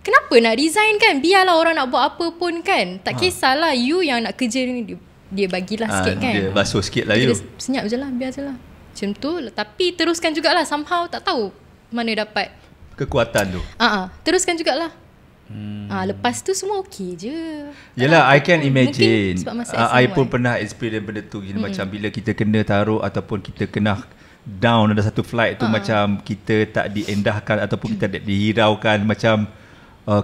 kenapa nak resign kan? Biarlah orang nak buat apa pun kan. Tak kisahlah, you yang nak kerja ni, dia bagilah sikit kan. Dia basuh sikit lah you. Senyap je lah, biar je lah. Macam tu. Tapi teruskan jugalah. Somehow tak tahu mana dapat kekuatan tu. Teruskan jugalah. Lepas tu semua okey je. Yelah, I can imagine. I pun kan. pernah experience benda tu. Macam bila kita kena taruh ataupun kita kena down ada satu flight tu, macam kita tak diendahkan ataupun kita tak dihiraukan. Macam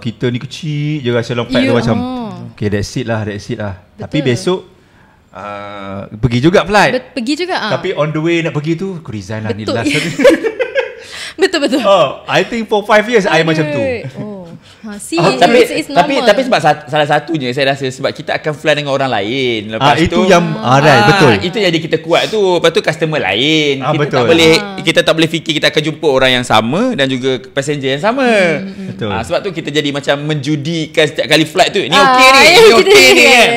kita ni kecil je rasa long flight tu macam okay, that's it lah. Betul. Tapi besok pergi juga flight. Pergi juga. Tapi on the way nak pergi tu, aku resign lah. Betul. Ni last kali. Betul. I think for 5 years I macam tu. Tapi sebab salah satunya saya rasa sebab kita akan fly dengan orang lain. Lepas itu tu yang betul. Itu jadi kita kuat tu. Lepas tu customer lain. Kita tak boleh fikir kita akan jumpa orang yang sama dan juga passenger yang sama. Betul. Sebab tu kita jadi macam menjudikan setiap kali flight tu. Ni okey ni. Ni okey ni kan.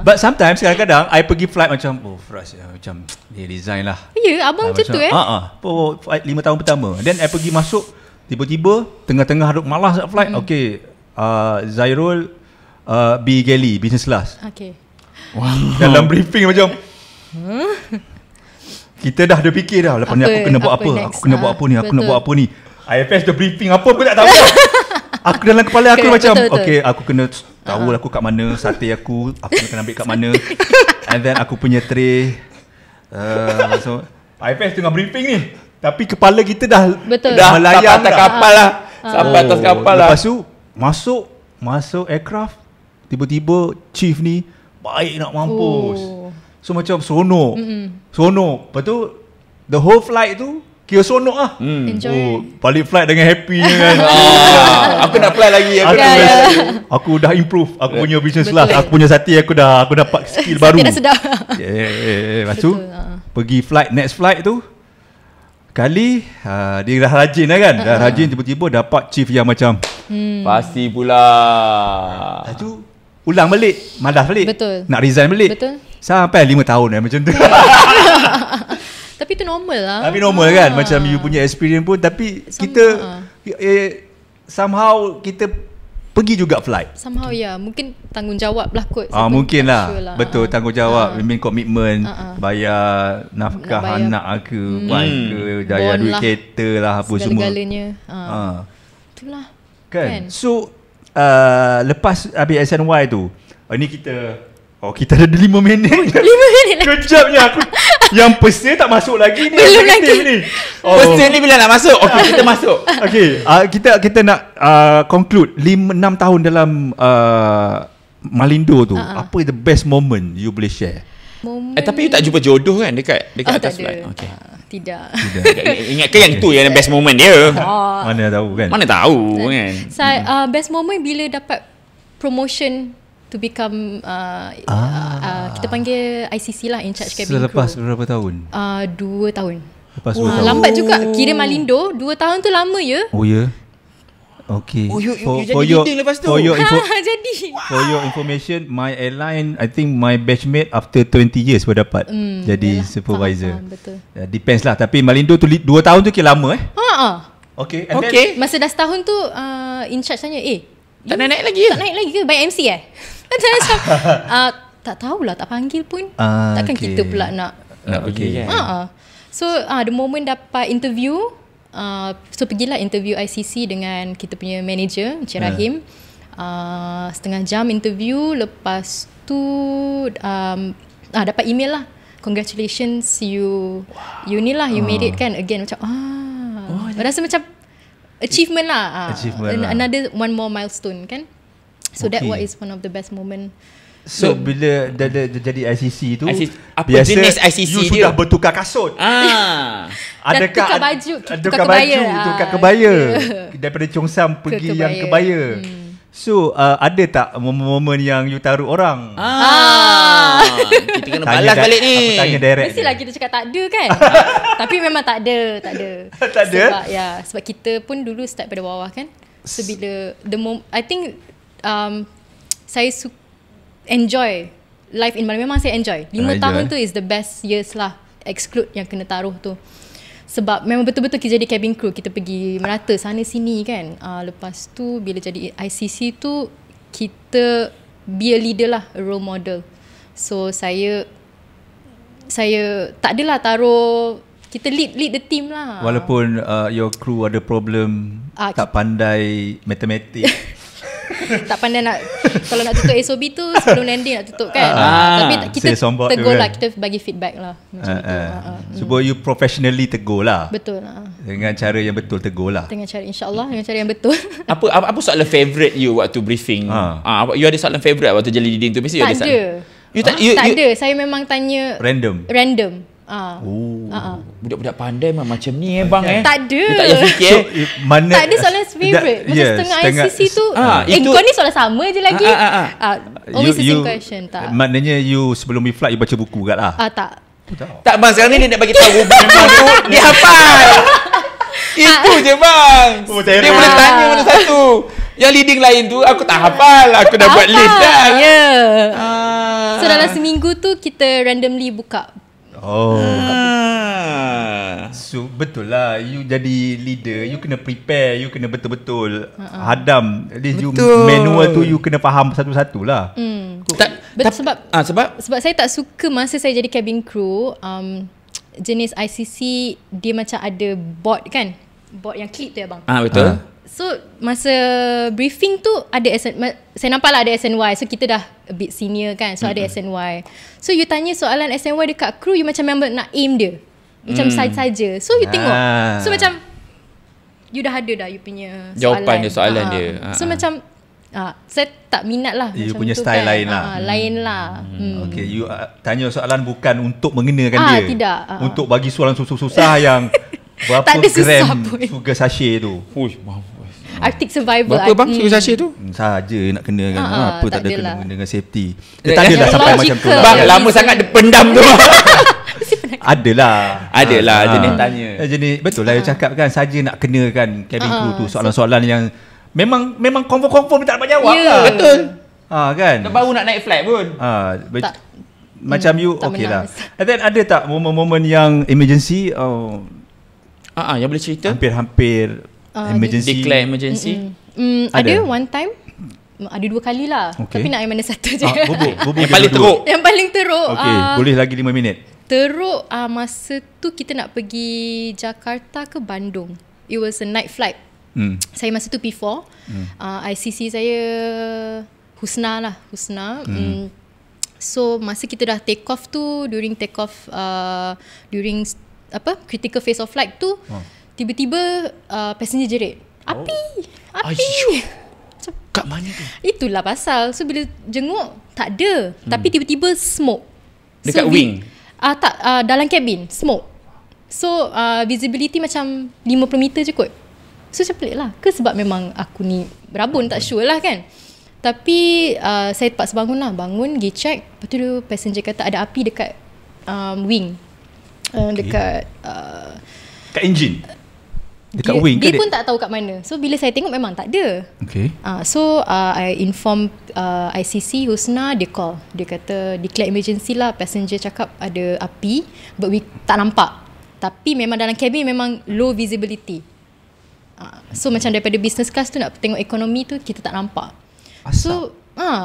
But sometimes kadang-kadang I pergi flight macam macam dia resign lah. Ya, abang macam tu 5 tahun pertama. Then I pergi masuk, tiba-tiba tengah-tengah duk malas nak flight. Okay, Zairul B galley business class. Okay. Dalam briefing macam kita dah ada fikir dah, lepas ni aku kena buat apa, aku kena buat apa ni. IFS dah briefing apa pun tak tahu. Aku dalam kepala aku macam okay, aku kena tahu aku kat mana, sate aku kena ambil kat mana. And then aku punya tray. So IFS tengah briefing ni, tapi kepala kita dah melayang atas kapal lah. Sampai atas kapal lah. Lepas tu masuk aircraft, tiba-tiba chief ni baik nak mampus. So macam seronok. Lepas tu the whole flight tu kira seronok lah. Enjoy. Balik flight dengan happy kan. Aku nak fly lagi. Aku dah improve aku punya business class. Aku punya sate aku dapat skill baru. Sate dah sedap. Lepas tu pergi next flight tu kali dia dah rajin lah kan. Dah rajin, tiba-tiba dapat chief yang macam pasti pula. Lepas tu ulang balik, malas balik. Betul. Nak resign balik. Betul. Sampai 5 tahun macam tu. Tapi tu normal lah. Tapi normal kan, macam you punya experience pun. Tapi kita somehow kita pergi juga flight. Somehow mungkin tanggungjawab lah kot. Mungkin lah. Betul, tanggungjawab. Komitmen, bayar nafkah bayar anak ke, wife ke, bayar duit lah, kereta lah, apa semua. Segala-galanya. Itulah kan. So lepas habis SNY tu, ni kita ada 5 minit. 5 minit. Kejapnya aku. Yang person tak masuk lagi ni. Belum lagi ni. Person ni bila nak masuk? Okay, kita masuk. Okay, kita nak conclude 6 tahun dalam Malindo tu. Apa the best moment you boleh share? Tapi you tak jumpa jodoh kan dekat atas tak flight? ada. Okay. Tidak. Ingatkan yang tu yang best moment dia? Mana tahu kan. Mana tahu kan. Best moment bila dapat promotion to become kita panggil ICC lah, in charge cabin crew. Selepas berapa tahun? 2 tahun. Lepas 2 tahun. Lambat juga. Kira Malindo 2 tahun tu lama ya. Oh ya. Okay. You jadi leading lepas tu. For your jadi. For your information, my airline, I think my batchmate after 20 years baru dapat jadi supervisor. Betul. Depends lah. Tapi Malindo tu 2 tahun tu kira lama Okay. And okay. Masa dah setahun tu in charge tanya, tak naik lagi Tak naik lagi ke? By MC macam tak tahulah, tak panggil pun. Takkan kita pula nak pergi kan. So the moment dapat interview, so pergilah interview ICC dengan kita punya manager Encik Rahim. Setengah jam interview. Lepas tu dapat email lah, congratulations you ni lah, you made it kan. Again macam rasa macam achievement lah. Another one more milestone kan. So that is one of the best moment. So bila dah jadi ICC tu, apa biasa jenis ICC you dia? sudah bertukar kasut. Adakah tukar baju, tukar kebaya. Tukar kebaya. Daripada Cheongsam pergi yang kebaya. So ada tak momen-momen yang you taruh orang? Kita kena balas balik ni. Aku tanya direct. Mestilah kita cakap tak ada kan. Tapi memang tak ada. Tak ada? Sebab kita pun dulu start pada bawah kan. So bila I think saya enjoy life in Malaysia. Memang saya enjoy. 5 tahun tu is the best years lah, exclude yang kena taruh tu. Sebab memang betul-betul kita jadi cabin crew. Kita pergi merata sana sini kan. Lepas tu bila jadi ICC tu, kita be a leader lah, a role model. So saya tak adalah taruh, kita lead the team lah. Walaupun your crew ada problem, tak pandai matematik. Tak pandai kalau nak tutup SOB tu sebelum landing nak tutup kan. Tapi kita tegur lah, kita bagi feedback lah macam tu. Cuba you professionally tegur lah. Betul dengan cara yang betul tegur lah. Dengan cara, insyaAllah dengan cara yang betul. Apa soalan favourite you waktu briefing? You ada soalan favourite waktu jadi leading tu? Mesti you ada soalan. Tak ada. Saya memang tanya random. Budak-budak pandai macam ni bang Tak ada. Dia tak payah fikir. Tak ada soalan favourite. Masa setengah ICC tu kau ni soalan sama je lagi. Always the same question. Tak. Maknanya you sebelum you flight you baca buku kat lah? Tak bang, sekarang ni dia nak bagi tahu memang tu dia hafal. Itu je bang. Dia boleh tanya mana satu. Yang leading lain tu aku tak hafal. Aku dah buat list dah. So dalam seminggu tu kita randomly buka. So betul lah, you jadi leader, you kena prepare, you kena betul-betul hadam. At least you manual tu you kena faham satu-satu lah. Sebab saya tak suka masa saya jadi cabin crew, jenis ICC dia macam ada board kan, board yang clip tu ya bang. Betul. So masa briefing tu ada saya nampak lah ada SNY. So kita dah a bit senior kan. So ada SNY. So you tanya soalan SNY dekat crew, you macam memang nak aim dia. Macam saja. So you tengok. So macam you dah ada dah you punya jawapan dia, soalan dia. So macam saya tak minat lah. You macam punya tu style kan. lain lah. Lain lah. Okay, you tanya soalan bukan untuk mengenakan dia. Tidak. Untuk bagi soalan susah-susah yang berapa Tak ada susah gram pun. sugar sachet tu. Arctic Survival. Berapa bang sugar sachet tu? Saja nak kena kan. Apa tak ada adalah. kena dengan safety. Dia tak adalah Yang sampai logical. macam tu lah. Bang, lama sangat dia pendam tu. Adalah jenis tanya. Jenis betul lah you cakap kan, saja nak kena kan cabin crew tu soalan-soalan yang memang confirm tak dapat jawab lah. Betul. Kan. Dah baru nak naik flight pun. Macam you tak okay lah. menang. And then ada tak momen-momen yang emergency Yang boleh cerita? hampir emergency, Declare emergency. Ada one time. Ada 2 kali lah. Okay. Tapi nak yang mana satu je. Bubuk Yang paling teruk. Yang paling teruk. Okay, boleh lagi 5 minit. Teruk masa tu kita nak pergi Jakarta ke Bandung. It was a night flight. Saya masa tu P4. ICC saya Husna lah. So masa kita dah take off tu, during take off during critical phase of flight tu, tiba-tiba passenger jerit. Api. Macam, kat mana tu? Itulah pasal. So bila jenguk tak ada, tapi tiba-tiba smoke. Dekat wing? Dalam cabin smoke. So visibility macam 50 meter je kot. So macam pelik lah. Ke sebab memang aku ni berabun, tak sure lah kan. Tapi saya terpaksa bangun lah. Bangun, pergi check. Lepas tu passenger kata ada api dekat wing. Dekat Kat engine. Dekat wing dia ke pun tak tahu kat mana. So bila saya tengok memang tak ada. Okay. So I inform ICC Husna, dia call. Dia kata declare emergency lah, passenger cakap ada api, but we tak nampak. Tapi memang dalam cabin memang low visibility. So macam daripada business class tu nak tengok ekonomi tu kita tak nampak. Asap. So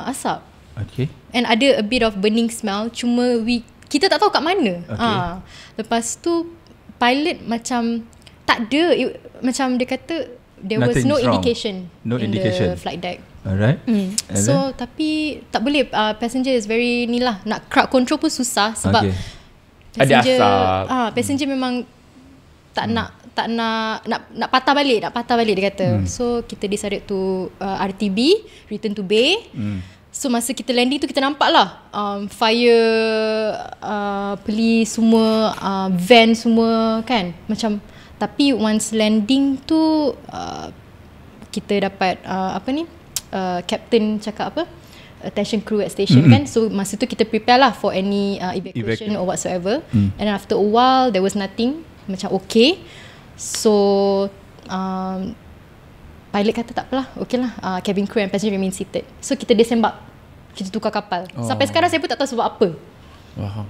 asap. Okay. And ada a bit of burning smell, cuma kita tak tahu kat mana. Okay. Lepas tu pilot macam tak ada, macam dia kata there was Nothing no is wrong. indication in the flight deck. Alright. So tapi tak boleh, passenger is very ni lah, nak crowd control pun susah sebab passenger, ada asap. passenger memang tak nak patah balik dia kata. So kita decided to RTB, return to bay. So masa kita landing tu kita nampak lah fire, police semua, van semua kan, macam. Tapi once landing tu kita dapat captain cakap apa, attention crew at station kan. So masa tu kita prepare lah for any evacuation or whatsoever. And after a while there was nothing, macam okay. So pilot kata tak apalah, okay lah, cabin crew and passenger remain seated. So kita disembak, kita tukar kapal. Sampai sekarang saya pun tak tahu sebab apa.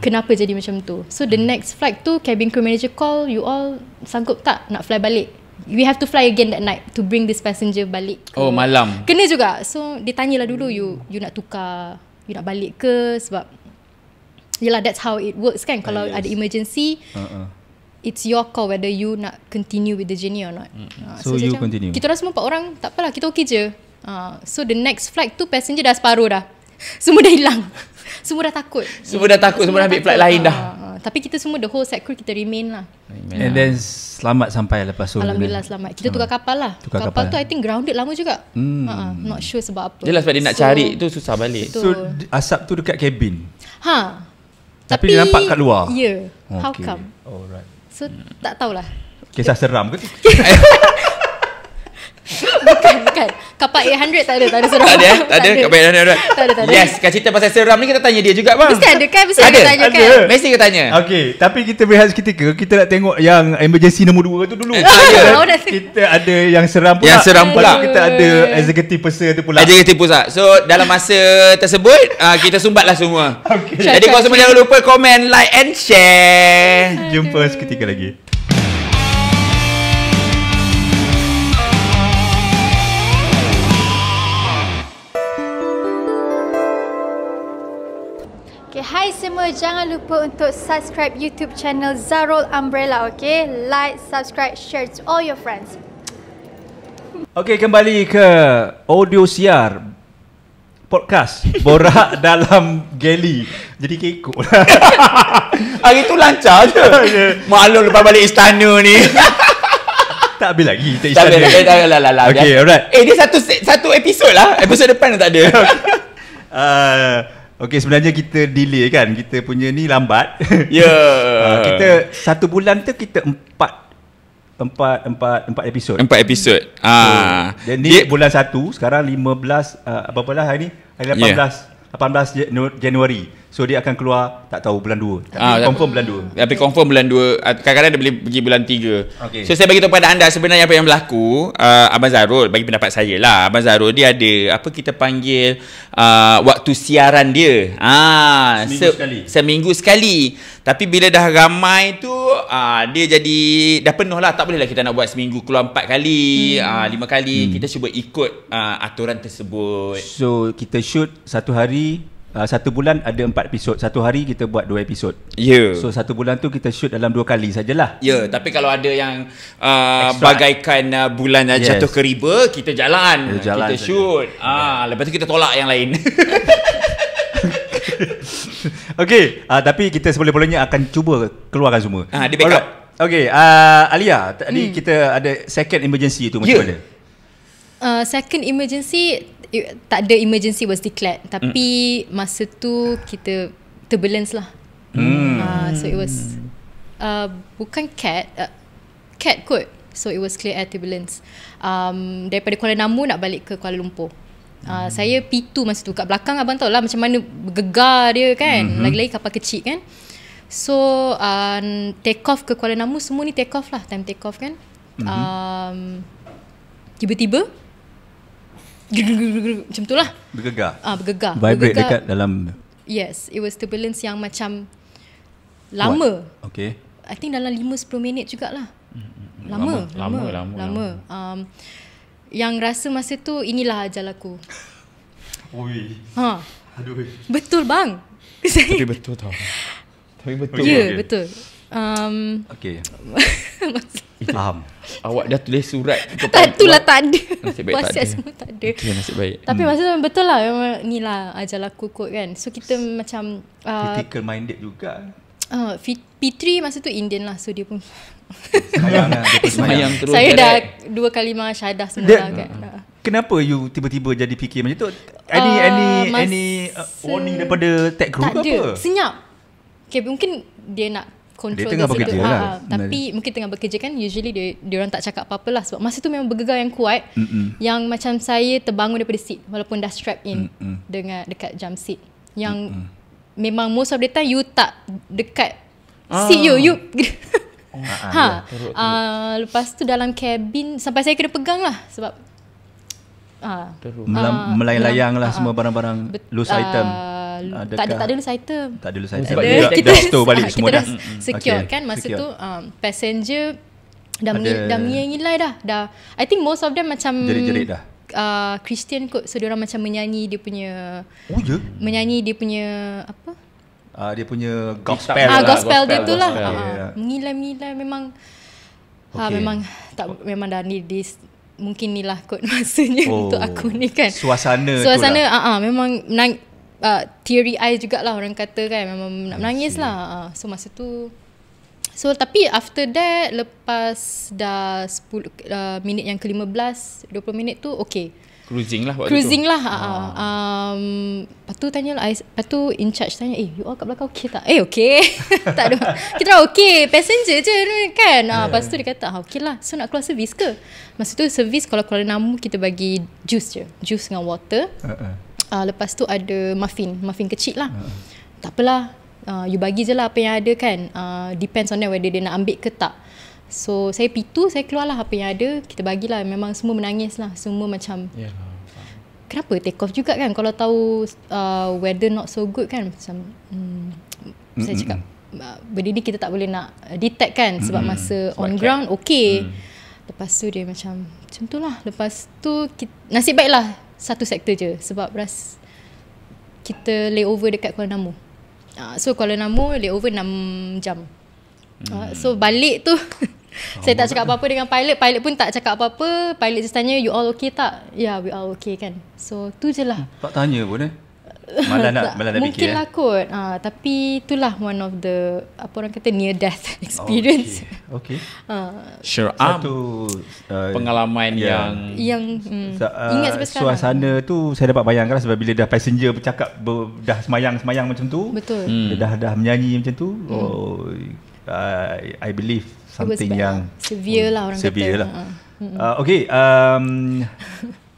Kenapa jadi macam tu. So the next flight tu cabin crew manager call, you all sanggup tak nak fly balik? We have to fly again that night to bring this passenger balik ke. Malam. Kena juga. So dia tanyalah dulu, you nak tukar, you nak balik ke, sebab yelah that's how it works kan. Kalau ada emergency, it's your call whether you nak continue with the journey or not. So you continue. Kita orang semua 4 orang, tak apalah, kita okay je. So the next flight tu passenger dah separuh dah. Semua dah hilang. Semua dah takut. Semua dah ambil flight lain dah. Tapi kita semua, the whole set crew, kita remain lah. And then selamat sampai lepas tu. Alhamdulillah selamat. Kita tukar kapal lah. Tukar kapal kapal. tu I think grounded lama juga. Not sure sebab apa. Jelas sebab dia nak cari tu susah balik. Betul. So asap tu dekat kabin. Tapi dia nampak kat luar. Ya. How Okay. come? Alright. So tak tahulah. Kisah seram ke tu? Bukan. Kapal 800 tak ada seram. Tak ada. Kapal 800. Tak ada. Yes, kalau cerita pasal seram ni kita tanya dia juga bang. Mesti ada kan? Mesti Ada. ada tanya kan? Ada. Mesti kita tanya. Okay, tapi kita berehat seketika. Kita nak tengok yang emergency nombor 2 tu dulu. Ya. Kita ada yang seram pula. Yang seram pula. Lepas tu kita ada executive person tu pula. Executive pusat. So dalam masa tersebut kita sumbatlah semua. Okay. Jadi korang semua jangan lupa komen, like and share. Jumpa seketika lagi. Okay, hai semua, jangan lupa untuk subscribe YouTube channel Zarul Umbrella, okay? Like, subscribe, share to all your friends. Okey, kembali ke audio siar podcast Borak Dalam Geli. Jadi kekok lah. Hari tu lancar je. Maklum lepas balik istana ni. Tak habis lagi kita Tak istana. ada. Okey, alright. Dia satu episod lah. Episod depan tak ada. Okey, sebenarnya kita delay kan. Kita punya ni lambat. Ya. Kita 1 bulan tu kita 4 episod. 4 episod. Dan ni bulan 1, sekarang 15 berapa lah hari ni? Hari 18 Januari. So dia akan keluar tak tahu bulan 2. Tapi confirm bulan 2. Tapi confirm bulan 2. Kadang-kadang dia boleh pergi bulan 3. Okay. So saya bagi tahu pada anda sebenarnya apa yang berlaku. Abang Zarul, bagi pendapat saya lah, Abang Zarul dia ada apa kita panggil waktu siaran dia. Seminggu sekali. Tapi bila dah ramai tu dia jadi dah penuh lah. Tak boleh lah kita nak buat seminggu keluar 4 kali, 5 kali. Kita cuba ikut aturan tersebut. So kita shoot 1 hari, 1 bulan ada 4 episod. 1 hari kita buat 2 episod. Ya. So 1 bulan tu kita shoot dalam 2 kali sajalah. Ya, tapi kalau ada yang bagaikan bulan jatuh ke riba, kita jalan kita shoot. Lepas tu kita tolak yang lain. Okey, tapi kita sebelum-belumnya akan cuba keluarkan semua. Dia backup. Okey, Alia, tadi kita ada second emergency tu macam mana? Second emergency, tak ada emergency was declared, tapi masa tu kita turbulence lah. So it was bukan cat kot. So it was clear air turbulence. Daripada Kuala Namu nak balik ke Kuala Lumpur. Saya P2 masa tu. Kat belakang abang tahu lah macam mana bergegar dia kan. Lagi-lagi kapal kecil kan. So take off ke Kuala Namu, semua ni take off lah, time take off kan. Tiba-tiba macam tu lah. Bergegar. Bergegar. Vibrate dekat dalam. Yes, it was turbulence yang macam lama. Okay. I think dalam 5-10 minit jugalah. Lama. Yang rasa masa tu inilah ajal aku. Oi. Aduh. Betul bang. Tapi betul tau. Tapi betul. Ya, betul. Okay. Faham. Awak dah tulis surat tak itulah tak ada. Nasib baik WhatsApp tak ada. semua tak ada. Okay, nasib baik. Tapi masa tu betul lah, memang inilah ajal aku kot kan. So kita macam critical minded juga. P3 masa tu Indian lah. So dia pun Semayang terus. saya dah 2 kali syahadah semua lah kan. Kenapa you tiba-tiba jadi fikir macam tu? Any warning daripada tech crew tak ke ada. apa? Senyap. Okay, mungkin dia nak control dia tengah bekerja lah. Tapi mungkin tengah bekerja kan, usually dia orang tak cakap apa-apa lah. Sebab masa tu memang bergegar yang kuat. Yang macam saya terbangun daripada seat walaupun dah strap in dengan dekat jump seat. Yang memang most of the time you tak dekat seat you lepas tu dalam kabin sampai saya kena pegang lah sebab melayang-layang lah semua barang-barang loose item. Tak ada loose item. Tak ada loose item. Sebab kita dah store balik semua kita dah. secure kan masa tu passenger dah mengilai dah. I think most of them macam jerit-jerit dah. Christian kot. So diorang macam menyanyi dia punya menyanyi dia punya apa? Dia punya gospel gospel dia tu lah. Mengilai Memang memang dah ni mungkin ni lah kot masanya untuk aku ni kan. Suasana memang teary eye jugalah orang kata kan. Memang nak menangis lah. So masa tu tapi after that lepas dah 10 minit yang ke-15 20 minit tu okay. Cruising lah. Lepas tu tanya lah, lepas tu in charge tanya, you all kat belakang okay tak? Okay. Tak ada. Kita orang okay, passenger je kan. Lepas tu dia kata, okay lah. So nak keluar servis ke? Masa tu servis kalau Kuala Namu kita bagi juice je. Juice dengan water. Lepas tu ada muffin kecil lah. Tak apalah. You bagi je lah apa yang ada kan. Depends on them whether dia nak ambil ke tak. So saya P2, saya keluar lah apa yang ada. Kita bagilah. Memang semua menangis lah. Semua macam kenapa take off juga kan. Kalau tahu weather not so good kan. Macam saya cakap benda ni kita tak boleh nak detect kan. Sebab masa on ground okay. Lepas tu dia macam tu lah. Lepas tu nasib baiklah satu sektor je. Sebab kita layover dekat Kuala Namu. So Kuala Namu layover 6 jam. So balik tu Saya tak cakap apa-apa dengan pilot. Pilot pun tak cakap apa-apa. Pilot just tanya, you all okay tak? Yeah, we all okay kan. So tu je lah. Tak tanya pun Malah nak mungkin fikir lah kot. Tapi itulah one of the apa orang kata near death experience. Okay. Sure. Satu pengalaman yang ingat sampai sekarang. Suasana tu saya dapat bayangkan sebab bila dah passenger bercakap dah semayang macam tu. Betul. Dia dah menyanyi macam tu. I believe something yang severe lah orang severe kata. Lah. Okay.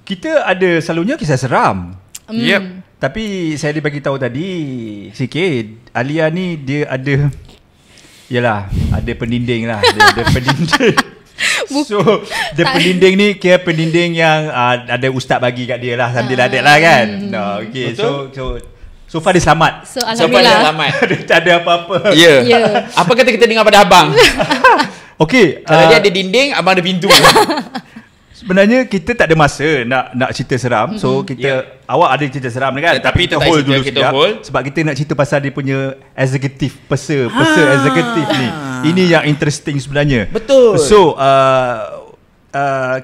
Kita ada selalunya kisah seram. Yep. Tapi saya dibagi tahu tadi sikit, Alia ni dia ada ada pendinding lah. Dia ada pendinding. So dia pendinding ni kira pendinding yang ada ustaz bagi kat dia lah sambil adik lah kan. Okay. So far dia selamat. So alhamdulillah. Dia tak ada apa-apa. Ya. Apa kata kita dengar pada abang? Okay. Kalau dia ada dinding, abang ada pintu. Sebenarnya kita tak ada masa nak cerita seram. So kita awak ada cerita seram kan, tapi kita hold dulu sekejap sebab kita nak cerita pasal dia punya executive pesa executive ni. Ini yang interesting sebenarnya. Betul. So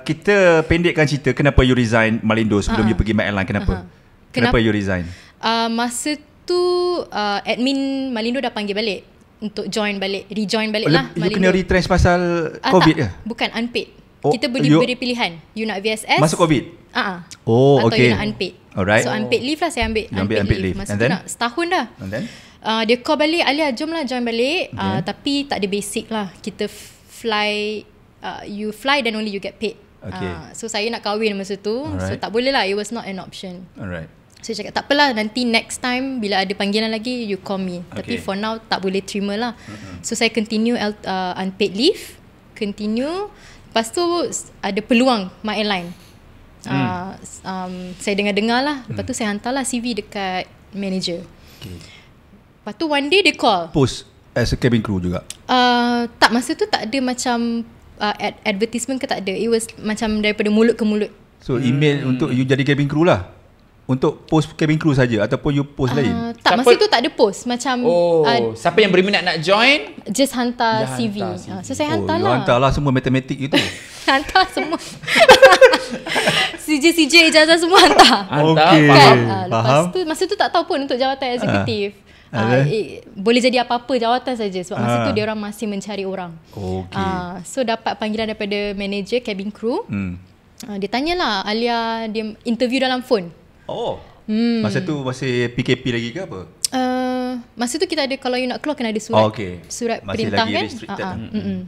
kita pendekkan cerita kenapa you resign Malindo sebelum you pergi Mac Airline. Kenapa you resign? Masa tu admin Malindo dah panggil balik untuk rejoin balik lah You Malindo. kena retrench pasal COVID ke? Bukan, unpaid. Oh, Kita beri pilihan. You nak VSS masuk COVID? Atau okay. you nak unpaid. Alright. So unpaid leave lah, saya ambil unpaid leave. Masa And tu then? nak setahun dah. And then? Dia call balik, Alia jom lah join balik. Tapi tak ada basic lah. Kita fly, you fly then only you get paid. So saya nak kahwin masa tu. So tak boleh lah, it was not an option. Alright. So saya cakap tak apalah, nanti next time bila ada panggilan lagi you call me. Tapi for now tak boleh terima lah. So saya continue unpaid leave. Lepas tu ada peluang My Airline. Saya dengar-dengar lah. Lepas tu saya hantarlah CV dekat manager. Lepas tu one day dia call. Post as a cabin crew juga? Tak, masa tu tak ada macam advertisement ke, tak ada. It was macam daripada mulut ke mulut. So email untuk you jadi cabin crew lah? Untuk post cabin crew saja ataupun you post lain? Tak, masa tu tak ada post. Macam siapa yang berminat nak join, just hantar CV. So saya hantar lah. Hantar lah semua matematik itu. Hantar semua. CJ ijazah semua hantar. Okay. Kan? Lepas tu masa tu tak tahu pun untuk jawatan eksekutif. Boleh jadi apa-apa jawatan saja sebab masa tu dia orang masih mencari orang. So dapat panggilan daripada manager cabin crew. Dia tanyalah Alia, dia interview dalam phone. Masa tu masih PKP lagi ke apa? Masa tu kita ada, kalau you nak keluar kena ada surat. Surat masih perintah lagi kan. restricted.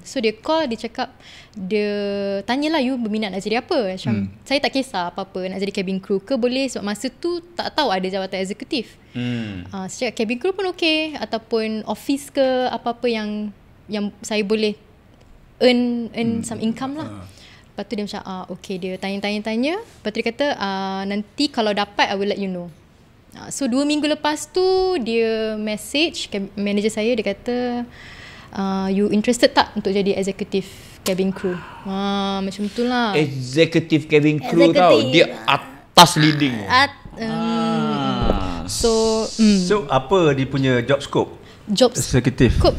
So dia call, dia cakap, dia tanyalah you berminat nak jadi apa. Macam saya tak kisah apa-apa, nak jadi cabin crew ke boleh, sebab masa tu tak tahu ada jawatan eksekutif. Saya cakap cabin crew pun okey, ataupun office ke apa-apa yang saya boleh earn some income lah. Lepas tu dia macam okay, dia tanya. Lepas tu dia kata nanti kalau dapat I will let you know. So 2 minggu lepas tu dia message manager saya, dia kata you interested tak untuk jadi executive cabin crew? Macam tu lah. Executive cabin crew tau, dia atas leading. So apa dia punya job scope?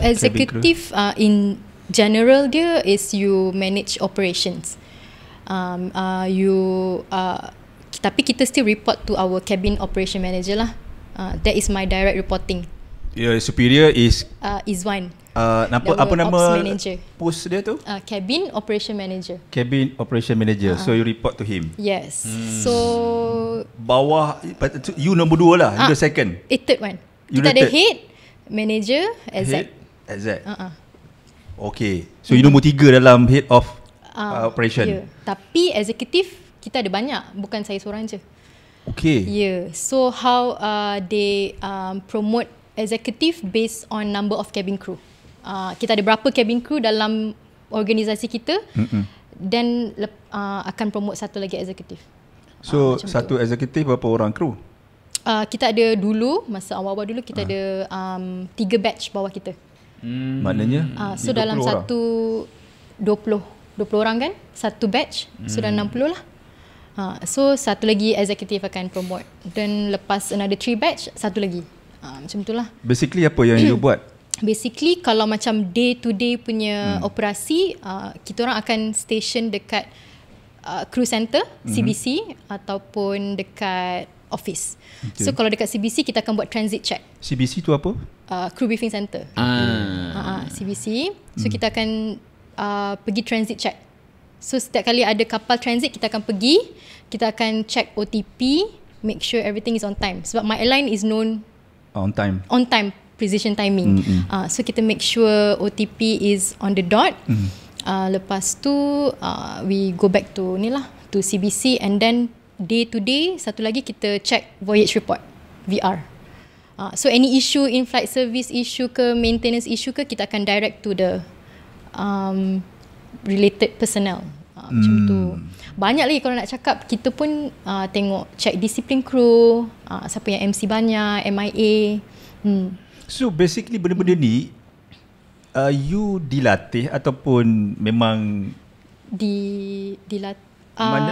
Executive in general dia is you manage operations. Tapi kita still report to our cabin operation manager lah. That is my direct reporting. Your superior is Izwan. Apa nama manager. post dia tu? Cabin operation manager. Cabin operation manager. So you report to him. Yes. So bawah you nombor 2 lah. You the second. Third one. Kita ada head, manager, exec. Okay. So you nombor 3 dalam head of operation. Tapi executive kita ada banyak, bukan saya seorang je. Okay. So how they promote executive based on number of cabin crew. Kita ada berapa cabin crew dalam organisasi kita, then akan promote satu lagi executive. So satu executive berapa orang crew? Kita ada dulu, masa awal-awal dulu kita ada 3 batch bawah kita. Maknanya so dalam orang. satu 20 orang kan, satu batch. So dah 60 lah. So satu lagi executive akan promote, dan lepas another 3 batch satu lagi. Macam itulah. Basically apa yang you buat basically kalau macam day to day punya operasi, kita orang akan station dekat crew center, CBC ataupun dekat office. Okay. So kalau dekat CBC kita akan buat transit check. CBC tu apa? Crew briefing center. CBC. So kita akan pergi transit check. So setiap kali ada kapal transit, kita akan pergi, kita akan check OTP, make sure everything is on time. Sebab my airline is known On time. precision timing. So kita make sure OTP is on the dot. Lepas tu we go back to to CBC, and then day to day satu lagi kita check voyage report, VR. So any issue, in-flight service issue ke, maintenance issue ke, kita akan direct to the related personnel. Macam tu. Banyak lagi kalau nak cakap. Kita pun tengok, check disiplin kru, siapa yang MC banyak, MIA. So basically benda-benda ni you dilatih ataupun memang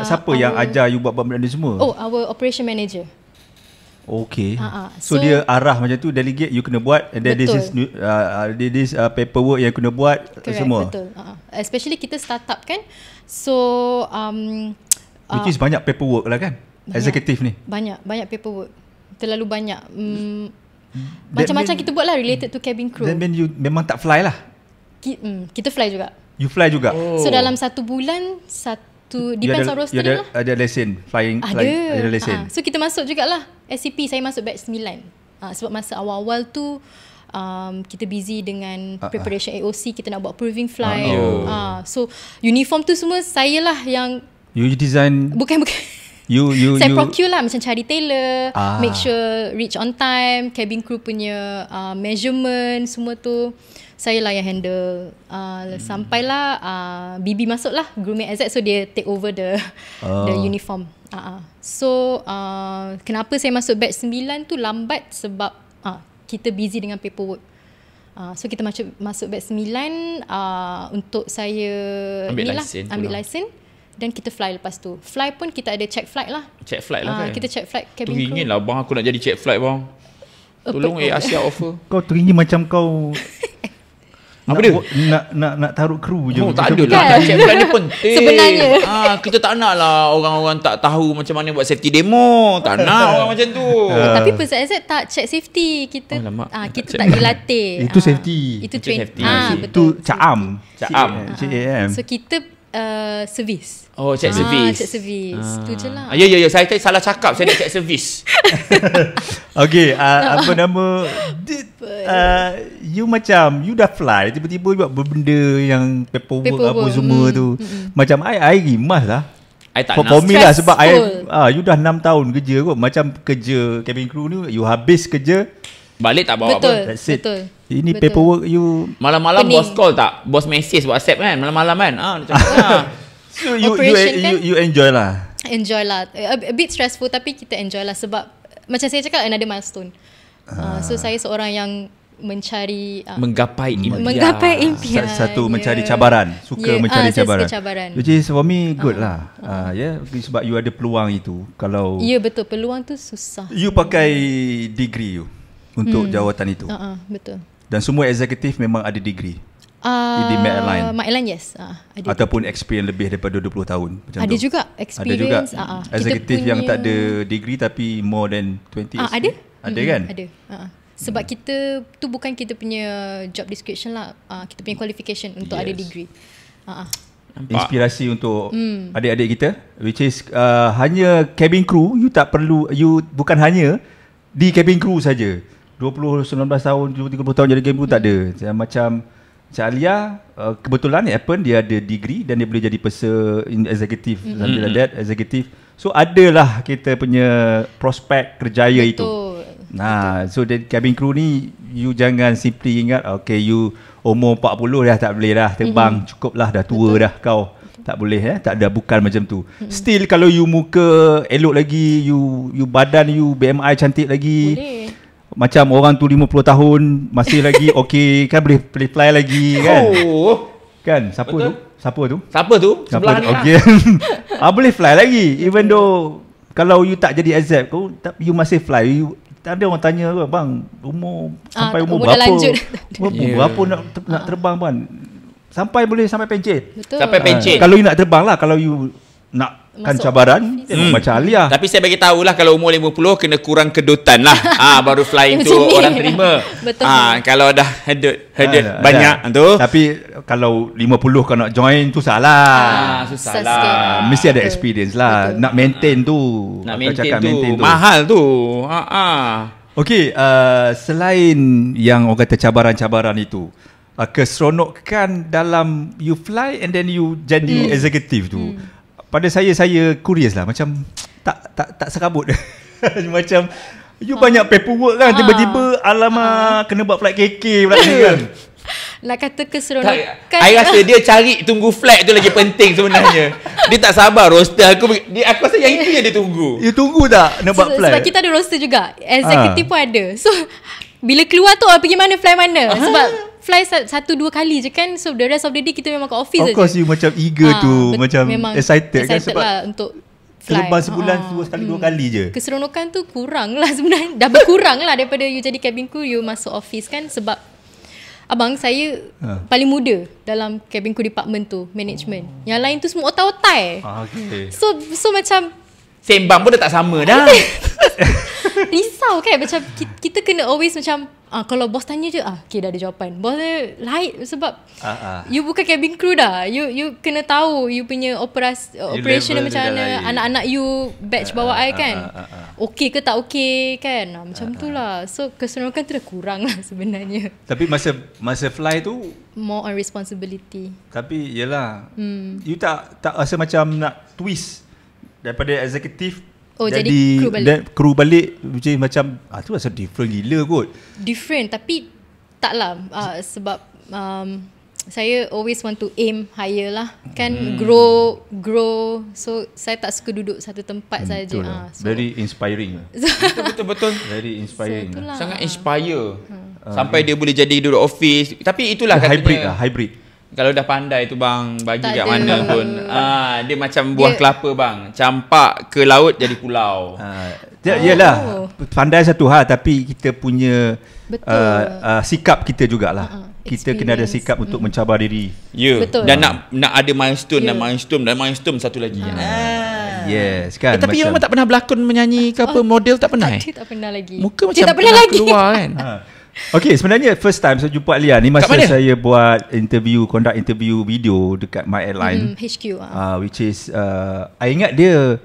siapa yang ajar you buat benda ni semua? Oh, our operation manager. Okay. So So dia arah macam tu, delegate you kena buat, and then Betul. this paperwork yang kena buat. Correct, semua. betul. Especially kita startup kan. So which is banyak paperwork lah kan? Eksekutif ni. Banyak paperwork. Terlalu banyak. Macam-macam kita buat lah related to cabin crew. Then you memang tak fly lah. Kita fly juga. You fly juga. So dalam 1 bulan, depends on roster dia lah. Ada lesen flying. Ada lesen. So kita masuk jugalah SCP. Saya masuk batch 9. Sebab masa awal-awal tu kita busy dengan preparation AOC, kita nak buat proving flight. So uniform tu semua saya lah yang You design. bukan saya procure lah, macam cari tailor, make sure reach on time, cabin crew punya measurement, semua tu saya lah yang handle. Sampailah BB masuk lah, grooming exec, so dia take over the uniform. So kenapa saya masuk batch 9 tu lambat, sebab kita busy dengan paperwork. So kita masuk batch 9 untuk saya ambil lesen. Dan kita fly lepas tu. Fly pun kita ada check flight lah. Check flight lah kan. Kita check flight cabin crew. Teringin lah bang, aku nak jadi check flight bang. Tolong Asia offer. Kau teringin macam kau Apa dia? Nak taruh kru je. Tak ada lah. Check flight ni penting. Sebenarnya. Kita tak nak lah orang-orang tak tahu macam mana buat safety demo. Tak nak orang macam tu. Tapi Pesat tak check safety. Kita tak dilatih. Itu safety. Itu train. safety. Betul. Itu CAAM. So kita service. Oh, check service. Check service. Tu je lah. Ya. Saya tadi salah cakap. Saya nak check service. Okay, apa nama, you macam you dah fly, tiba-tiba you buat benda yang paperwork apa semua tu. Macam I rimas lah. I tak nak. For me lah, sebab you dah 6 tahun kerja kot. Macam kerja cabin crew ni, you habis kerja, balik tak bawa apa. that's it. Betul. Ini Betul. paperwork you. Malam-malam Pening. bos call tak? Bos message WhatsApp kan? Malam-malam kan? Macam So Operation kan? you enjoy lah. Enjoy lah. A bit stressful, tapi kita enjoy lah. Sebab macam saya cakap, another milestone. So saya seorang yang mencari menggapai impian. Menggapai impian. Satu mencari cabaran. Suka mencari saya cabaran. suka cabaran. Which is for me good lah. Sebab you ada peluang itu. Kalau Ya, betul. Peluang tu susah. you pakai degree you untuk jawatan itu. Betul. Dan semua eksekutif memang ada degree. Di My Airline. My Airline, yes. Ada. Ataupun experience lebih daripada 20 tahun macam Ada tu. juga experience. Ada juga. Kita Eksekutif punya- yang tak ada degree tapi more than 20 years. Ada. Ada kan? Ada. Sebab kita tu bukan kita punya job description lah. Kita punya qualification untuk ada degree. Inspirasi untuk adik-adik kita, which is hanya cabin crew. You tak perlu, you bukan hanya di cabin crew saja. 20, 19 tahun, 30 tahun jadi cabin crew tak ada. Macam Cik Alia, kebetulan happen dia ada degree dan dia boleh jadi executive, something like that, executive. So adalah kita punya prospek kerjaya itu. Nah, so dari cabin crew ni, you jangan simply ingat, okay, you umur 40 dah tak boleh dah terbang, cukup lah, dah tua dah kau. Tak boleh tak ada, bukan macam tu. Still kalau you muka elok lagi, you badan you BMI cantik lagi. Boleh. Macam orang tu 50 tahun masih lagi okey kan, boleh fly lagi kan. Kan siapa Betul. tu? Siapa tu? Siapa tu? Sebelah ni lah. Okey. Boleh fly lagi even though kalau you tak jadi exec, you masih fly. You ada orang tanya bang, umur sampai umur umur dah berapa? lanjut. Berapa nak terbang bang? Boleh sampai pencet. Betul. Sampai pencet. Kalau you nak terbang lah, kalau you nakkan Masuk cabaran, tengok macam Alia. Tapi saya bagi tahulah kalau umur 50 kena kurang kedutan lah. Baru flying tu Macam ni. orang terima. Betul. Kalau dah headed banyak tu. Tapi kalau 50 kau nak join tu salah. Susah Susah lah. sikit. Mesti ada experience lah. Betul. Nak maintain tu. Nak Kau cakap maintain tu. Mahal tu. Okey, selain yang orang kata cabaran-cabaran itu, keseronokan dalam you fly and then you jadi executive tu. Pada saya curious lah, macam tak serabut. Macam you banyak paperwork kan, tiba-tiba alamak kena buat flight KK pula ni kan. Nak kata keseronokan. I rasa dia cari tunggu flight tu lagi penting sebenarnya. Dia tak sabar roster aku rasa yang itu yang dia tunggu. You tunggu tak nak buat flight? Sebab kita ada roster juga. Executive pun ada. So bila keluar tu pergi mana, fly mana. Sebab fly 1-2 kali je kan. So the rest of the day kita memang kat office Of je. course you macam eager tu, macam memang excited kan, sebab lah untuk fly. selepas sebulan tu sekali 2 kali je. Keseronokan tu kurang lah sebenarnya. Dah berkurang lah daripada you jadi cabin crew, you masuk office kan. Sebab abang saya paling muda dalam cabin crew department tu, management. Yang lain tu semua otai-otai. Okay. So macam Sembang pun dah tak sama dah. risau kan. Macam kita kena always macam kalau bos tanya je okay, dah ada jawapan. Bos dia lain sebab you bukan cabin crew dah. You kena tahu you punya operation macam mana. Anak-anak you batch bawah I kan. Okey ke tak okey kan. Macam tu lah. So keseronokan tu dah kurang lah sebenarnya. Tapi masa fly tu More on responsibility. tapi yelah, you tak rasa macam nak twist daripada eksekutif jadi crew balik macam tu rasa different gila kot. Different tapi taklah sebab saya always want to aim higher lah kan. Grow. So saya tak suka duduk satu tempat saja. So, very inspiring. Betul. Very inspiring. So, sangat inspire. Sampai dia boleh jadi duduk office. Tapi itulah katanya hybrid. Kalau dah pandai tu bang, bagi Tak kat ada. mana pun. Dia macam buah kelapa bang. Campak ke laut jadi pulau. Yelah, pandai satu hal, tapi kita punya sikap kita jugalah. Kita kena ada sikap untuk mencabar diri. Ya. Betul. Dan nak ada milestone dan milestone satu lagi. Yes kan. Tapi you memang tak pernah berlakon menyanyi ke apa, model tak pernah? Tak pernah lagi. Muka macam tak pernah lagi. keluar kan. Okay, sebenarnya first time saya jumpa Alia ni masa saya buat conduct interview video dekat My Airline. HQ which is I ingat dia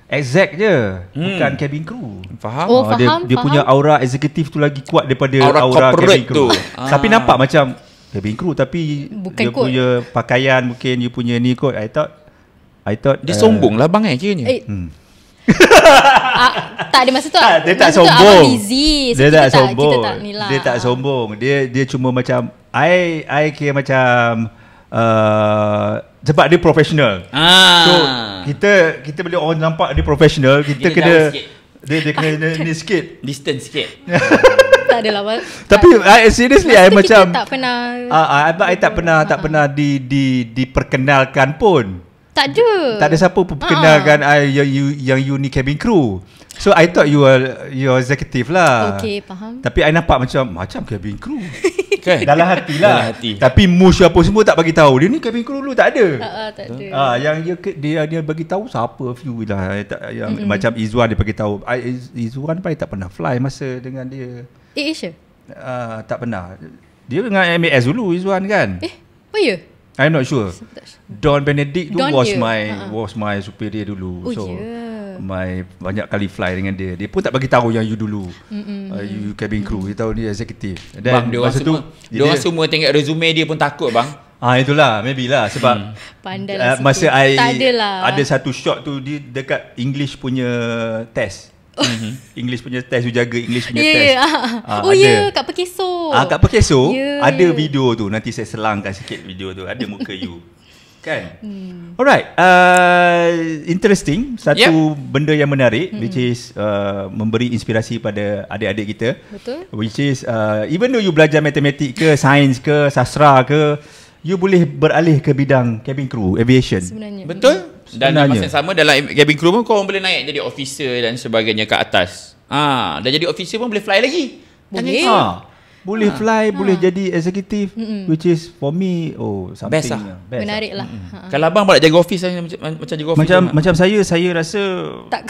exec je, bukan cabin crew. Faham? Dia punya aura eksekutif tu lagi kuat daripada aura cabin corporate crew tu. Tapi nampak macam cabin crew tapi bukan dia kot. punya pakaian mungkin you punya ni kot. I thought Dia sombong lah bang kiranya. Tak ada masa tu. dia tak masa tu sombong. abang busy. So Dia tak kita sombong. tak ni lah. Dia tak sombong. Dia cuma macam I kira macam sebab dia profesional. So kita bila orang nampak dia profesional, kita kena dia kena ni sikit, distance sikit. Tak adalah. Tapi seriously I macam tak pernah I tak pernah diperkenalkan pun. tak ada. Tak ada siapa pun perkenalkan yang you ni cabin crew. So I thought you are executive lah. Okay, faham. Tapi I nampak macam cabin crew. Kan? Dalam hati lah. Dalam hati. Tapi mush apa semua tak bagi tahu. Dia ni cabin crew dulu tak ada. Tak ada. Yang dia bagi tahu siapa few lah yang macam Izwan dia bagi tahu. Izwan pun tak pernah fly masa dengan dia. Asia? Tak pernah. Dia dengan MAS dulu Izwan kan? Oh ya? I'm not sure. Don Benedict tu Don was my superior dulu. Oh, so yeah. my banyak kali fly dengan dia. Dia pun tak bagi tahu yang you dulu. You cabin crew. Dia tahu dia eksekutif. Bang, dia orang semua tengok resume dia pun takut bang. Itulah maybe lah sebab Pandai lah masa sikit. I Tak adalah. ada satu shot tu dia dekat English punya test. English punya test, you jaga English punya test. Kat Pekeso. Kat Pekeso ada Ya. video tu. Nanti saya selangkan sikit video tu. Ada muka you. Kan? Alright. Interesting. Satu benda yang menarik which is memberi inspirasi pada adik-adik kita. Betul. Which is even though you belajar matematik ke, sains ke, sastra ke, you boleh beralih ke bidang cabin crew, aviation. Sebenarnya. Betul. Dan Sebenarnya. masa yang sama dalam cabin crew pun kau boleh naik jadi officer dan sebagainya ke atas. Dah jadi officer pun boleh fly lagi. Boleh. Boleh fly, boleh jadi eksekutif, which is for me something Best lah. Menarik lah. Kalau abang balik jaga office macam jaga office Macam saya rasa Tak.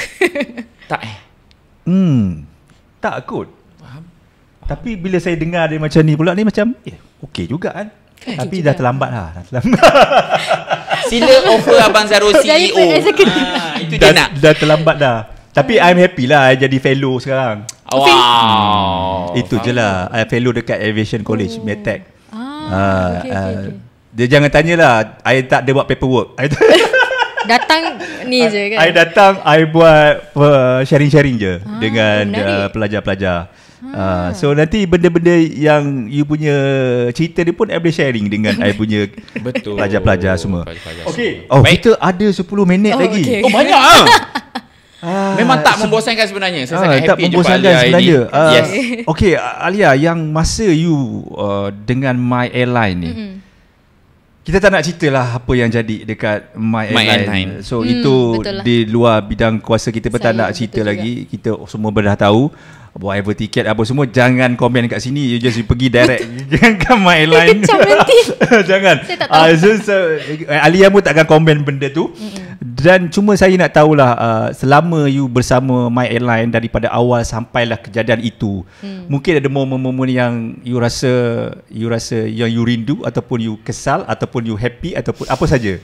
tak tak kot. Faham. Tapi bila saya dengar dia macam ni pula ni macam okey juga kan. Tapi dah terlambat lah. Sila offer abang Zarul Jadi CEO. Itu dia nak. Dah terlambat dah. Tapi I'm happy lah jadi fellow sekarang. Wow. Itu je lah. I fellow dekat Aviation College, Medtech. Okay. Dia jangan tanyalah, I tak ada buat paperwork. Datang ni je kan. I datang, I buat sharing-sharing je dengan pelajar-pelajar. So nanti benda-benda yang you punya cerita ni pun I boleh sharing dengan I punya pelajar-pelajar semua. Okay. Kita ada 10 minit lagi. Okay. Banyak memang tak membosankan sebenarnya. Saya sangat tak happy membosankan sebenarnya. Yes. Okay, Alia, yang masa you dengan My Airline ni, kita tak nak cerita lah apa yang jadi dekat My Airline. So itu di luar bidang kuasa kita pun tak nak cerita lagi. Kita semua dah tahu. Whatever tiket apa semua, jangan komen kat sini. You just pergi direct. Jangan ke My Airline. Jangan. Saya tak tahu. Alia pun takkan komen benda tu. Dan cuma saya nak tahulah, selama you bersama My Airline daripada awal sampailah kejadian itu, mungkin ada momen-momen yang you rasa yang you rindu, ataupun you kesal, ataupun you happy, ataupun apa saja.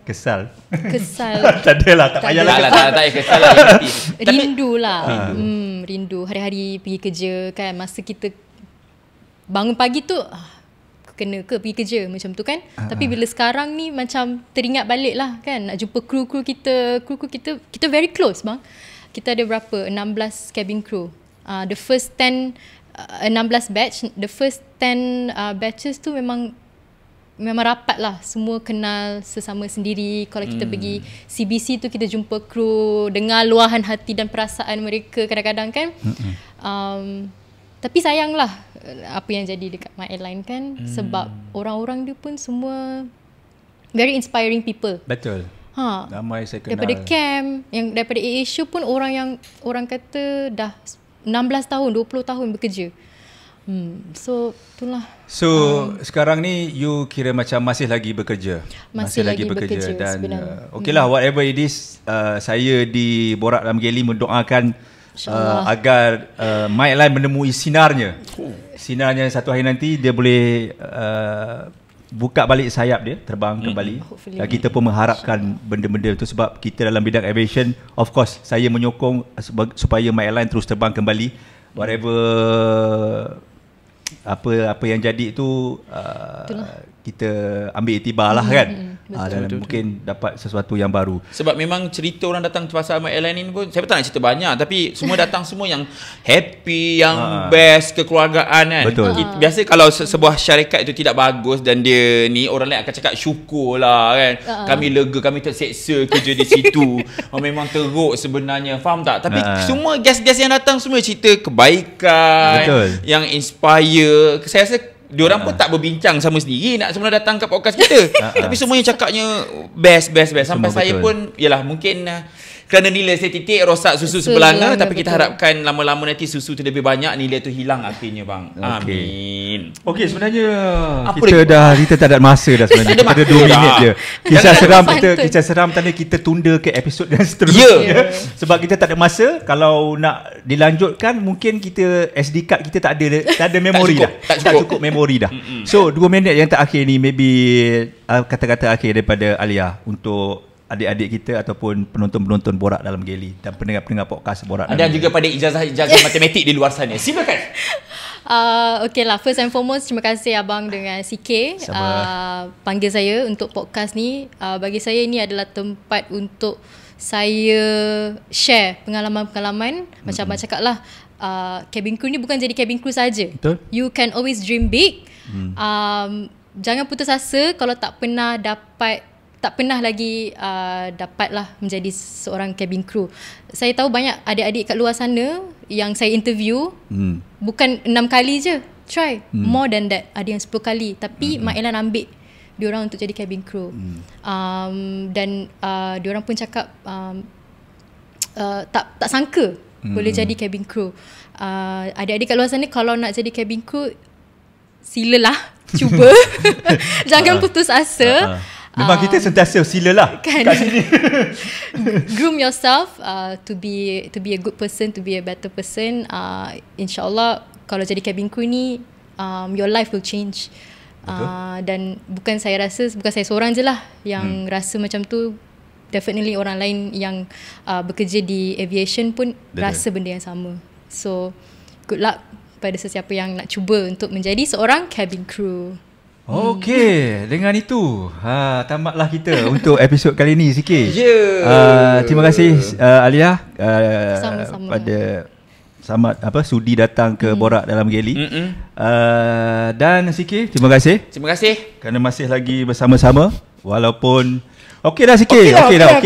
Kesal. Tak adalah, tak payahlah. Tak kesal lah. Rindu lah. Rindu hari-hari pergi kerja kan. Masa kita bangun pagi tu, kena ke pergi kerja macam tu kan. Tapi bila sekarang ni macam teringat balik lah kan. Nak jumpa kru-kru kita. Kita very close bang. Kita ada berapa? 16 cabin crew. The first 16 batch. The first 10 batches tu memang rapat lah. Semua kenal sesama sendiri. Kalau kita pergi CBC tu, kita jumpa kru, dengar luahan hati dan perasaan mereka kadang-kadang kan. Tapi sayanglah apa yang jadi dekat My Airline kan. Sebab orang-orang dia pun semua very inspiring people. Betul. Ramai saya kenal. Daripada camp, yang daripada AirAsia pun orang kata dah 16 tahun, 20 tahun bekerja. So itulah. So sekarang ni you kira macam masih lagi bekerja. Masih lagi bekerja dan okeylah, whatever it is, saya di Borak dalam Geli mendoakan agar My Airline menemui sinarnya. Sinarnya satu hari nanti dia boleh buka balik sayap dia, terbang kembali. Dan kita pun mengharapkan benda-benda itu, sebab kita dalam bidang aviation, of course saya menyokong supaya My Airline terus terbang kembali. Whatever apa yang jadi itu, kita ambil iktibar lah kan. Dan mungkin dapat sesuatu yang baru. Sebab memang cerita orang datang pasal My Airline ni pun, saya tak nak cerita banyak, tapi semua datang semua yang happy, yang best, kekeluargaan kan. Betul. Biasa kalau sebuah syarikat itu tidak bagus dan dia ni, orang lain akan cakap syukurlah kan. Kami lega, kami terseksa kerja di situ. Memang teruk sebenarnya, faham tak? Tapi semua guest-guest yang datang semua cerita kebaikan. Betul. Yang inspire. Saya rasa diorang pun tak berbincang sama sendiri nak semua datang ke podcast kita. Tapi semuanya cakapnya best. Sampai saya pun, yalah mungkin kerana nilai saya titik rosak susu sebelanga, tapi kita harapkan lama-lama nanti susu tu lebih banyak, nilai tu hilang akhirnya bang. Amin. Okey, sebenarnya kita tak ada masa dah sebenarnya. Kita ada 2 minit je. Kisah seram tadi kita tunda ke episod yang seterusnya. Sebab kita tak ada masa. Kalau nak dilanjutkan, mungkin kita SD card kita tak ada memori dah. Tak cukup memori dah. So 2 minit yang terakhir ni, maybe kata-kata akhir daripada Alia untuk adik-adik kita ataupun penonton-penonton Borak dalam Geli dan pendengar-pendengar podcast Borak. Dan juga pada ijazah matematik di luar sana. Silakan. Okay lah, first and foremost, terima kasih abang dengan CK panggil saya untuk podcast ni. Bagi saya ini adalah tempat untuk saya share pengalaman-pengalaman. Macam abang cakap lah, cabin crew ni bukan jadi cabin crew saja. You can always dream big. Jangan putus asa kalau tak pernah lagi dapatlah menjadi seorang cabin crew. Saya tahu banyak adik-adik kat luar sana yang saya interview, bukan 6 kali je try, more than that, ada yang 10 kali, tapi My Airline ambil diorang untuk jadi cabin crew. Dan diorang pun cakap tak sangka boleh jadi cabin crew. Adik-adik kat luar sana kalau nak jadi cabin crew, silalah cuba. Jangan putus asa. Memang kita sentiasa silalah kan? kat sini. Groom yourself to be a good person, to be a better person. InsyaAllah kalau jadi cabin crew ni, your life will change. Dan bukan saya seorang je lah yang rasa macam tu. Definitely orang lain yang bekerja di aviation pun rasa benda yang sama. So good luck pada sesiapa yang nak cuba untuk menjadi seorang cabin crew. Okey, dengan itu tamatlah kita untuk episod kali ni sikit. Terima kasih Alia Sama-sama. pada sudi datang ke Borak Dalam Geli. Dan Sikit, terima kasih kerana masih lagi bersama-sama walaupun okeylah Sikit. Okeylah.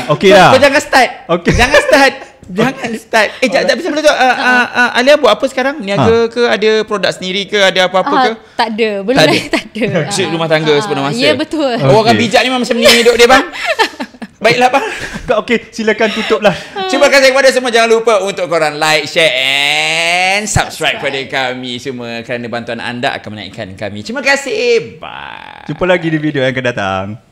Kau jangan start. Okey. Jangan start. Jangan start. Sebelum tu Alia buat apa sekarang? Niaga ke? Ada produk sendiri ke? Ada apa-apa ke? Tak ada. Belum lagi tak ada. Syuk rumah tangga sepenuh masa. Ya, betul. Orang bijak ni memang macam ni hidup dia bang. Baiklah bang. Okey, silakan tutuplah. Terima kasih kepada semua. Jangan lupa untuk korang like, share and subscribe kepada kami semua kerana bantuan anda akan menaikkan kami. Terima kasih. Bye. Jumpa lagi di video yang akan datang.